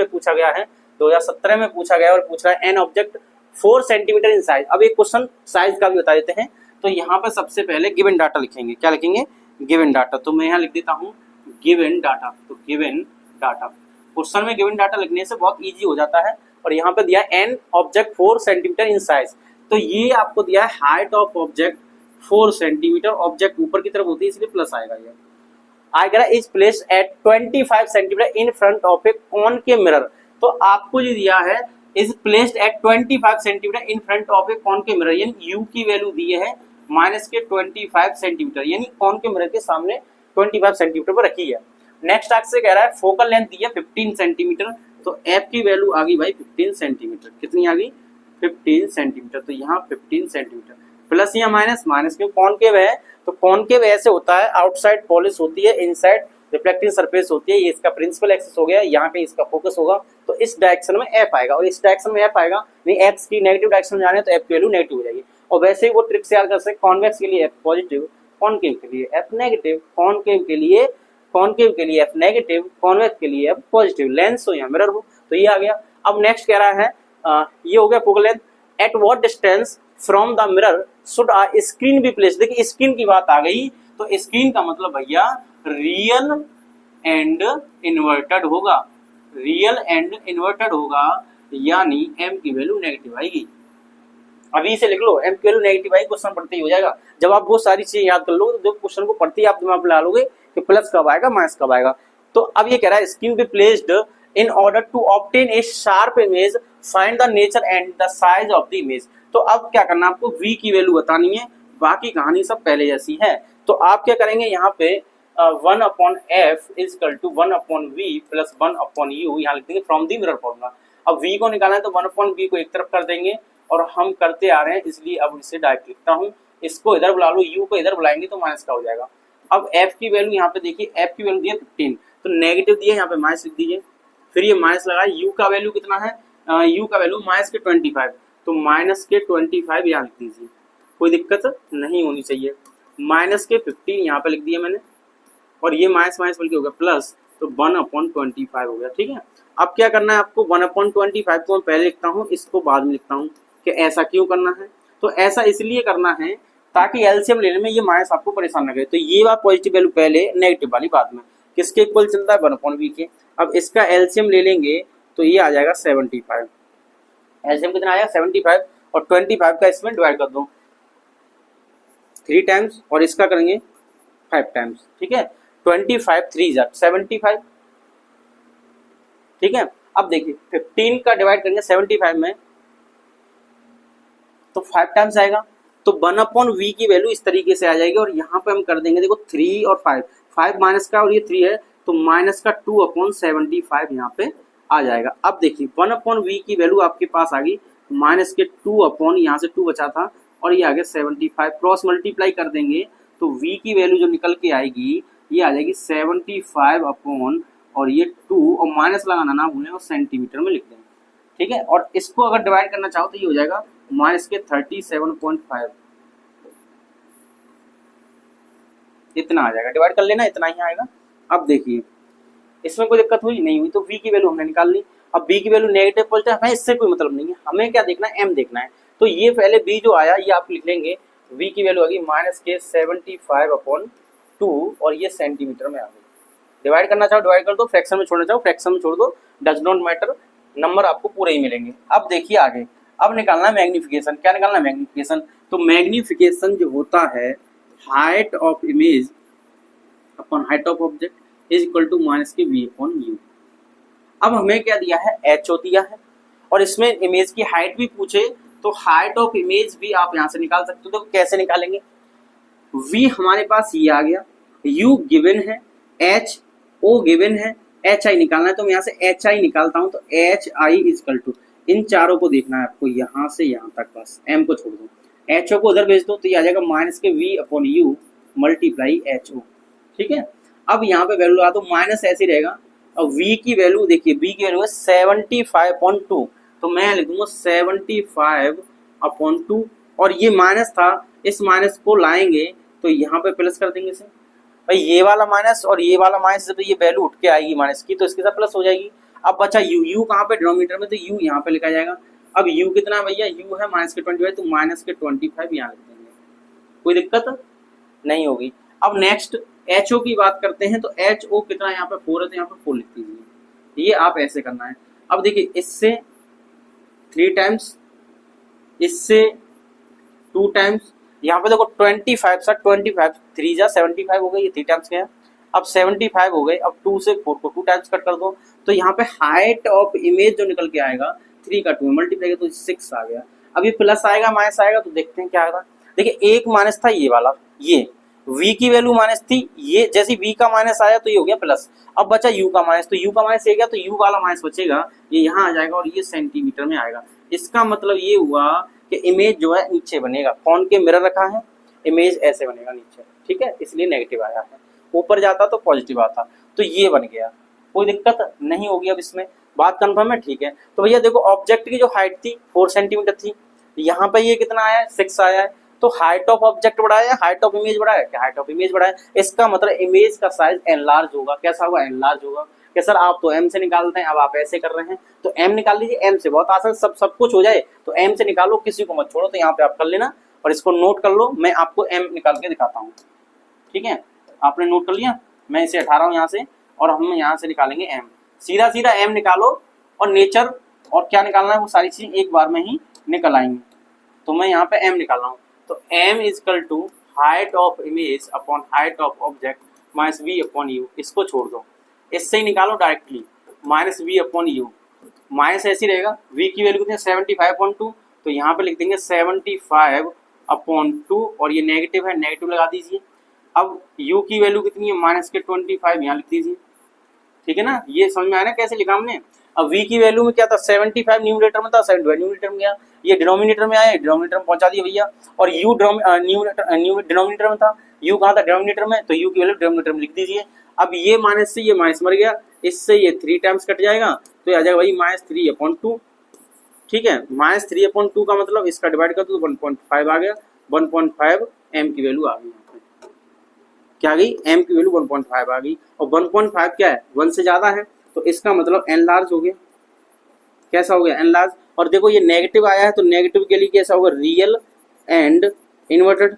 पूछा गया है, 2017 में पूछा गया और पूछ रहा है an object 4 centimetre in size. अब एक क्वेश्चन साइज का भी बता देते हैं, तो यहाँ पर सबसे पहले गिवन डाटा लिखेंगे। क्या लिखेंगे? Given data. तो मैं यहाँ लिख देता हूँ गिवन डाटा। तो गिवन डाटा, क्वेश्चन में गिवन डाटा लिखने से बहुत इजी हो जाता है और यहाँ पे दिया an object 4 centimetre in size. तो ये आपको दिया है height of object 4 centimetre, object ऊपर की तरफ होती है इसलिए प्लस आएगा। ये आएगा is placed at 25 centimetre in front of A concave mirror. तो आपको जो दिया है is placed at 25 centimetre in front of A concave mirror, यानी यू की वैल्यू दी है माइनस के 25 सेंटीमीटर, यानी कॉनकेव मिरर के सामने 25 सेंटीमीटर पर रखी है। नेक्स्ट आपसे कह रहा है फोकल लेंथ दी है 15 सेंटीमीटर, तो एफ की वैल्यू आ गई भाई 15 सेंटीमीटर। कितनी आ गई? 15 सेंटीमीटर। तो यहाँ 15 सेंटीमीटर प्लस या माइनस, माइनस क्यों, कॉनकेव है तो कॉनकेव ऐसे होता है, आउटसाइड पॉलिश होती है, इनसाइड रिफ्लेक्टिंग सरफेस होती है। ये इसका प्रिंसिपल एक्सिस हो गया, यहाँ पे इसका फोकस होगा, तो इस डायरेक्शन में एफ आएगा और इस डायरेक्शन में एफ आएगा, नहीं एक्स की नेगेटिव डायरेक्शन में जाने तो एफ की वैल्यू नेगेटिव हो जाएगी। और वैसे ही वो ट्रिक से याद कर सकते, कॉन्वेक्स के लिए एफ पॉजिटिव, कॉनकेव के लिए एफ नेगेटिव, कॉनकेव के लिए एफ नेगेटिव, कॉन्वेक्स के लिए एफ पॉजिटिव, लेंस हो या मिरर हो। तो ये आ गया। अब नेक्स्ट कह रहा है ये हो गया focal length. At what distance from the mirror should a screen be place. देखिए स्क्रीन की बात आ गई, तो स्क्रीन का मतलब भैया रियल एंड इन्वर्टेड होगा, रियल एंड इन्वर्टेड होगा, यानी एम की वैल्यू नेगेटिव आएगी। अभी से लिख लो, एम की वैल्यू नेगेटिव आएगी, क्वेश्चन पढ़ते ही हो जाएगा। जब आप वो सारी चीजें याद कर लो तो क्वेश्चन को पढ़ते ही आप दिमाग में ला लोगे कि प्लस कब आएगा माइनस कब आएगा। तो अब ये कह रहा है screen be placed in order to obtain a sharp image, find the nature and the size of the image. तो अब क्या करना, आपको v की वैल्यू बतानी है, बाकी कहानी सब पहले जैसी है। तो आप क्या करेंगे, यहाँ पे 1/f is equal to 1/v plus 1/u यहाँ लिख देंगे फ्रॉम दी मिरर फॉर्मूला। अब v को निकालना है तो 1/v को एक तरफ कर देंगे, और हम करते आ रहे हैं इसलिए अब इसे डायरेक्ट लिखता हूँ। इसको इधर बुला लो, u को इधर बुलाएंगे तो माइनस का हो जाएगा। अब f की वैल्यू यहाँ पे देखिए, f की वैल्यू दी है 15, तो नेगेटिव दिए यहाँ पे माइनस लिख दीजिए, फिर ये माइनस लगाए। u का वैल्यू कितना है, u का वैल्यू माइनस के 25, तो माइनस के 25 यहाँ लिख दीजिए, कोई दिक्कत नहीं होनी चाहिए। माइनस के 15 यहाँ पे लिख दिया मैंने, और ये माइनस माइनस बल्कि हो गया प्लस, तो 1/25 हो गया। ठीक है, अब क्या करना है आपको, 1/25 को मैं पहले लिखता हूँ, इसको बाद में लिखता हूँ। कि ऐसा क्यों करना है, तो ऐसा इसलिए करना है ताकि एलसीएम लेने में ये माइनस आपको परेशान न करे। तो ये बात पॉजिटिव वैल्यू पहले, नेगेटिव वाली बाद में। किसके इक्वल चलता है, 1/v के। अब इसका एलसीएम ले लेंगे तो ये आ जाएगा 75। एलसीएम कितना आएगा 75, और 25 का इसमें डिवाइड कर दो 3 टाइम्स, और इसका करेंगे 5 टाइम्स। ठीक है, 25 3 जा 75। ठीक है, अब देखिए 15 का डिवाइड करेंगे 75 में तो 5 टाइम्स आएगा, तो 1/v की वैल्यू इस तरीके से आ जाएगी। और यहाँ पे हम कर देंगे, देखो 3 और 5 माइनस का और ये 3 है, तो माइनस का 2/75 यहाँ पे आ जाएगा। अब देखिए 1/v की वैल्यू आपके पास आ गई, माइनस के 2 यहाँ से 2 बचा था, और ये आ गया 75। क्रॉस मल्टीप्लाई कर देंगे तो v की वैल्यू जो निकल के आएगी ये आ जाएगी 75 और ये 2, और माइनस लगाना ना भूलें और सेंटीमीटर में लिख देंगे। ठीक है, और इसको अगर डिवाइड करना चाहो तो ये हो जाएगा माइनस के 37.5, इतना आ जाएगा। डिवाइड कर लेना, इतना ही आएगा। अब देखिए इसमें कोई दिक्कत हुई नहीं हुई, तो v की वैल्यू हमने निकाल ली। अब b की वैल्यू नेगेटिव बोलते हैं, हमें इससे कोई मतलब नहीं है, हमें क्या देखना है, m देखना है। तो ये पहले b जो आया ये आप लिख लेंगे, v की वैल्यू आ गई माइनस के 75/2, और ये सेंटीमीटर में आ गई। डिवाइड करना चाहो डिवाइड कर दो, फ्रैक्शन में छोड़ना चाहो फ्रैक्शन में छोड़ दो, डज नॉट मैटर, नंबर आपको पूरे ही मिलेंगे। अब देखिए आगे, अब निकालना है मैग्निफिकेशन। क्या निकालना है, मैग्निफिकेशन। तो मैग्निफिकेशन जो होता है, height of image upon height of object is equal to minus के v/u। अब हमें क्या दिया है, ho दिया है, और इसमें इमेज की हाइट भी पूछे तो हाइट ऑफ इमेज भी आप यहां से निकाल सकते हो। तो कैसे निकालेंगे, v हमारे पास ये आ गया, u गिवन है, ho गिवन है, hi निकालना है, तो मैं यहाँ से hi निकालता हूं। तो hi इज इक्वल टू, इन चारों को देखना है आपको, यहाँ से यहाँ तक, बस m को छोड़ दो, ho को उधर भेज दो, तो ये आ जाएगा माइनस के v/u मल्टीप्लाई ho। ठीक है, अब यहाँ पे वैल्यू लगा दो, माइनस ऐसे रहेगा। अब v की वैल्यू देखिए, v की वैल्यू है 75/2, तो मैं लिख दूंगा 75/2, और ये माइनस था, इस माइनस को लाएंगे तो यहाँ पे प्लस कर देंगे इसे। भाई ये वाला माइनस और ये वाला माइनस, तो ये वैल्यू उठ के आएगी माइनस की, तो इसके साथ प्लस हो जाएगी। अब बचा u कहाँ पे, डिनोमिनेटर में, तो u यहाँ पे लिखा जाएगा। अब u कितना है भैया, u है माइनस के 25, तो माइनस के 25 यहाँ लिख देंगे, कोई दिक्कत नहीं होगी। अब नेक्स्ट ho की बात करते हैं, तो ho कितना यहाँ पे 4 है, तो यहाँ पे 4 लिख दीजिए। ये आप ऐसे करना है। अब देखिए इससे 3 टाइम्स, इससे 2 टाइम्स, यहाँ पे देखो 25 सर, 25 3 जा 75 हो गई, ये 3 टाइम्स गया। अब 75 हो गए, अब 2 से 4 को 2 टाइम्स कट कर दो, तो यहाँ पे हाइट ऑफ इमेज जो निकल के आएगा 3 का 2 मल्टीप्लाई तो 6 आ गया। अब ये प्लस आएगा माइनस आएगा, तो देखते हैं क्या आएगा। देखिए एक माइनस था ये वाला, ये v की वैल्यू माइनस थी, ये जैसे v का माइनस आया तो ये हो गया प्लस। अब बचा u का माइनस, तो u का माइनस ये गया, तो u वाला माइनस बचेगा, ये यहाँ आ जाएगा और ये सेंटीमीटर में आएगा। इसका मतलब ये हुआ कि इमेज जो है नीचे बनेगा, कौन के मिरर रखा है, इमेज ऐसे बनेगा नीचे, ठीक है, इसलिए नेगेटिव आया है। ऊपर जाता तो पॉजिटिव आता, तो ये बन गया, कोई दिक्कत नहीं होगी। अब इसमें बात कंफर्म है, ठीक है। तो भैया देखो ऑब्जेक्ट की जो हाइट थी 4 सेंटीमीटर थी, यहाँ पे ये कितना आया है 6 आया है, तो हाइट ऑफ ऑब्जेक्ट बढ़ा है, हाइट ऑफ इमेज बढ़ा है, क्या हाइट ऑफ इमेज बढ़ा है, इसका मतलब इमेज का साइज एनलार्ज होगा। कैसा होगा, एनलार्ज होगा। कि सर आप तो m से निकालते हैं, अब आप ऐसे कर रहे हैं, तो m निकाल लीजिए, m से बहुत आसान, सब कुछ हो जाए तो m से निकालो, किसी को मत छोड़ो। तो यहाँ पे आप कर लेना और इसको नोट कर लो, मैं आपको m निकाल के दिखाता हूँ, ठीक है। आपने नोट कर लिया, मैं इसे हटा रहा हूँ यहाँ से और हम यहाँ से निकालेंगे m, सीधा सीधा m निकालो और नेचर और क्या निकालना है वो सारी चीजें एक बार में ही निकल आएंगी। तो मैं यहाँ पे m निकाल रहा हूँ, तो m is equal to height of image upon height of object minus v upon u, इसको छोड़ दो, इससे ही निकालो directly, minus v upon u, minus ऐसी रहेगा, v की वैल्यू कितनी है 75/2, तो यहाँ पे लिख देंगे 75/2 और ये नेगेटिव है, नेगेटिव लगा दीजिए। अब u की वैल्यू कितनी है माइनस के 25, यहाँ लिख दीजिए, ठीक है ना। ये समझ में आया ना कैसे लिखा हमने। अब v की वैल्यू में क्या था 75 न्यूमरेटर में था, 75 न्यूमरेटर में गया, ये डिनोमिनेटर में आया, डिनोमिनेटर में पहुंचा दिया भैया, और u डिनोमिनेटर में था, u कहाँ था डिनोमिनेटर में, तो u की वैल्यू डिनोमिनेटर में लिख दीजिए। अब ये माइनस से ये माइनस मर गया, इससे ये 3 टाइम्स कट जाएगा, तो ये आ जाएगा भाई -3/2, ठीक है। -3/2 का मतलब इसका डिवाइड कर दो तो 1.5 आ गया, 1.5 m की वैल्यू आ गई, क्या आ गई, m की वैल्यू 1.5 आ गई। और 1.5 क्या है, 1 से ज्यादा है, तो इसका मतलब एनलार्ज हो गया। कैसा हो गया, एनलार्ज। और देखो ये नेगेटिव आया है, तो नेगेटिव के लिए कैसा होगा, real and inverted,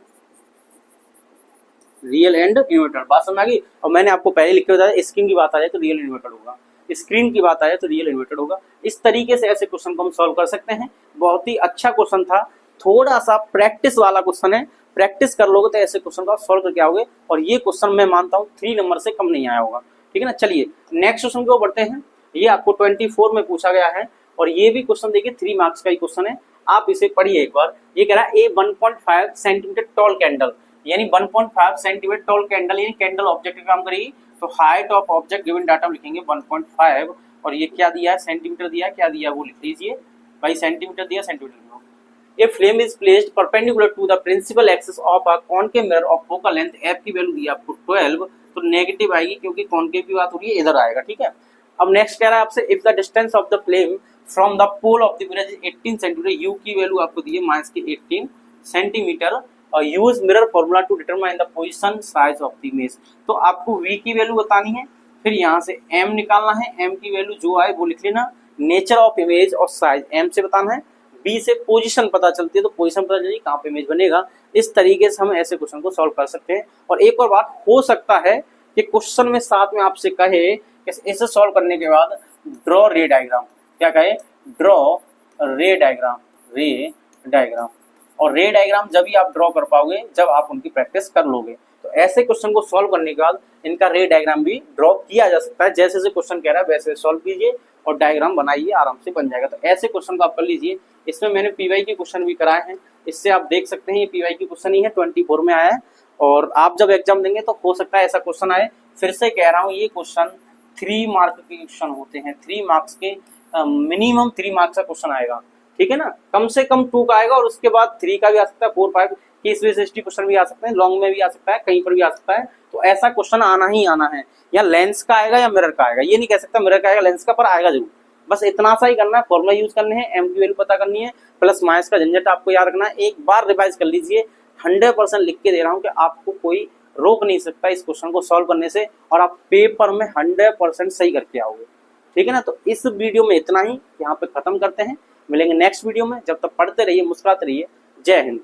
real and inverted, बात समझ आ गई। और मैंने आपको पहले लिख के बताया, स्क्रीन की बात आ जाए तो रियल इन्वर्टेड होगा, स्क्रीन की बात आ जाए तो रियल इन्वर्टेड होगा। इस तरीके से ऐसे क्वेश्चन को हम सॉल्व कर सकते हैं। बहुत ही अच्छा क्वेश्चन था, थोड़ा सा प्रैक्टिस वाला क्वेश्चन है, प्रैक्टिस कर लोगे तो ऐसे क्वेश्चन को आप सॉल्व करके आओगे। और ये क्वेश्चन मैं मानता हूँ 3 नंबर से कम नहीं आया होगा, ठीक है ना। चलिए नेक्स्ट क्वेश्चन को बढ़ते हैं। ये आपको 24 में पूछा गया है और ये भी क्वेश्चन देखिए 3 मार्क्स का ही क्वेश्चन है, आप इसे पढ़िए एक बार। ये कह रहा है ए 1.5 सेंटीमीटर टॉल कैंडल, यानी 1.5 सेंटीमीटर टॉल कैंडल, यानी कैंडल ऑब्जेक्ट का काम करेगी। तो height of object given data लिखेंगे 1.5 और ये क्या दिया है, सेंटीमीटर दिया है, क्या दिया वो लिख लीजिए भाई, सेंटीमीटर दिया, सेंटीमीटर लिखो। A flame is placed perpendicular to the principal axis of a concave mirror of focal length f की वैल्यू दिया आपको 12, तो नेगेटिव आएगी क्योंकि कॉनकेव की बात हो रही है, इधर आएगा, ठीक है। अब नेक्स्ट कह रहा है आपसे, if the distance of the flame from the pole of the mirror is 18 centimetre, u की वैल्यू आपको दी है -18 centimetre, use mirror formula to determine the position size of the image. तो आपको v की वैल्यू बतानी है, फिर यहाँ से m निकालना है, m की वैल्यू जो आए वो लिख लेना, नेचर ऑफ इमेज और साइज m से बताना है, b से पोजीशन पता चलती है तो पोजीशन पता चलेगी कहाँ पे इमेज बनेगा। इस तरीके से हम ऐसे क्वेश्चन को सॉल्व कर सकते हैं। और एक और बात, हो सकता है कि क्वेश्चन में साथ में आपसे कहे कि इसे सॉल्व करने के बाद ड्रॉ रे डायग्राम, क्या कहे, ड्रॉ रे डायग्राम, रे डायग्राम। और रे डायग्राम जब भी आप ड्रॉ कर पाओगे जब आप उनकी प्रैक्टिस कर लोगे। तो ऐसे क्वेश्चन को सॉल्व करने के बाद इनका रे डायग्राम भी ड्रॉ किया जा सकता है, जैसे जैसे क्वेश्चन कह रहा है वैसे सॉल्व कीजिए और डायग्राम बनाइए, आराम से बन जाएगा। तो ऐसे क्वेश्चन को आप कर लीजिए। इसमें मैंने पीवाई के क्वेश्चन भी कराए हैं, इससे आप देख सकते हैं ये पीवाई के क्वेश्चन ही है, 24 में आया है। और आप जब एग्जाम देंगे तो हो सकता है ऐसा क्वेश्चन आए। फिर से कह रहा हूँ ये क्वेश्चन 3 मार्क के क्वेश्चन होते हैं, 3 मार्क्स के, मिनिमम 3 मार्क्स का क्वेश्चन आएगा, ठीक है ना। कम से कम 2 का आएगा और उसके बाद 3 का भी आ सकता है, 4, 5 केस बेस्ड हिस्ट्री क्वेश्चन भी आ सकते हैं, लॉन्ग में भी आ सकता है, कहीं पर भी आ सकता है। तो ऐसा क्वेश्चन आना ही आना है, या लेंस का आएगा या मिरर का आएगा, ये नहीं कह सकता मिरर का आएगा लेंस का, पर आएगा जरूर। बस इतना सा ही करना है, फॉर्मूला यूज करने हैं, एम की वैल्यू पता करनी है, प्लस माइनस का झंझट आपको याद रखना है। एक बार रिवाइज कर लीजिए, 100% लिख के दे रहा हूँ कि आपको कोई रोक नहीं सकता इस क्वेश्चन को सॉल्व करने से, और आप पेपर में 100% सही करके आओगे, ठीक है ना। तो इस वीडियो में इतना ही, यहाँ पे खत्म करते हैं, मिलेंगे नेक्स्ट वीडियो में। जब तक पढ़ते रहिए, मुस्कुराते रहिए। जय हिंद।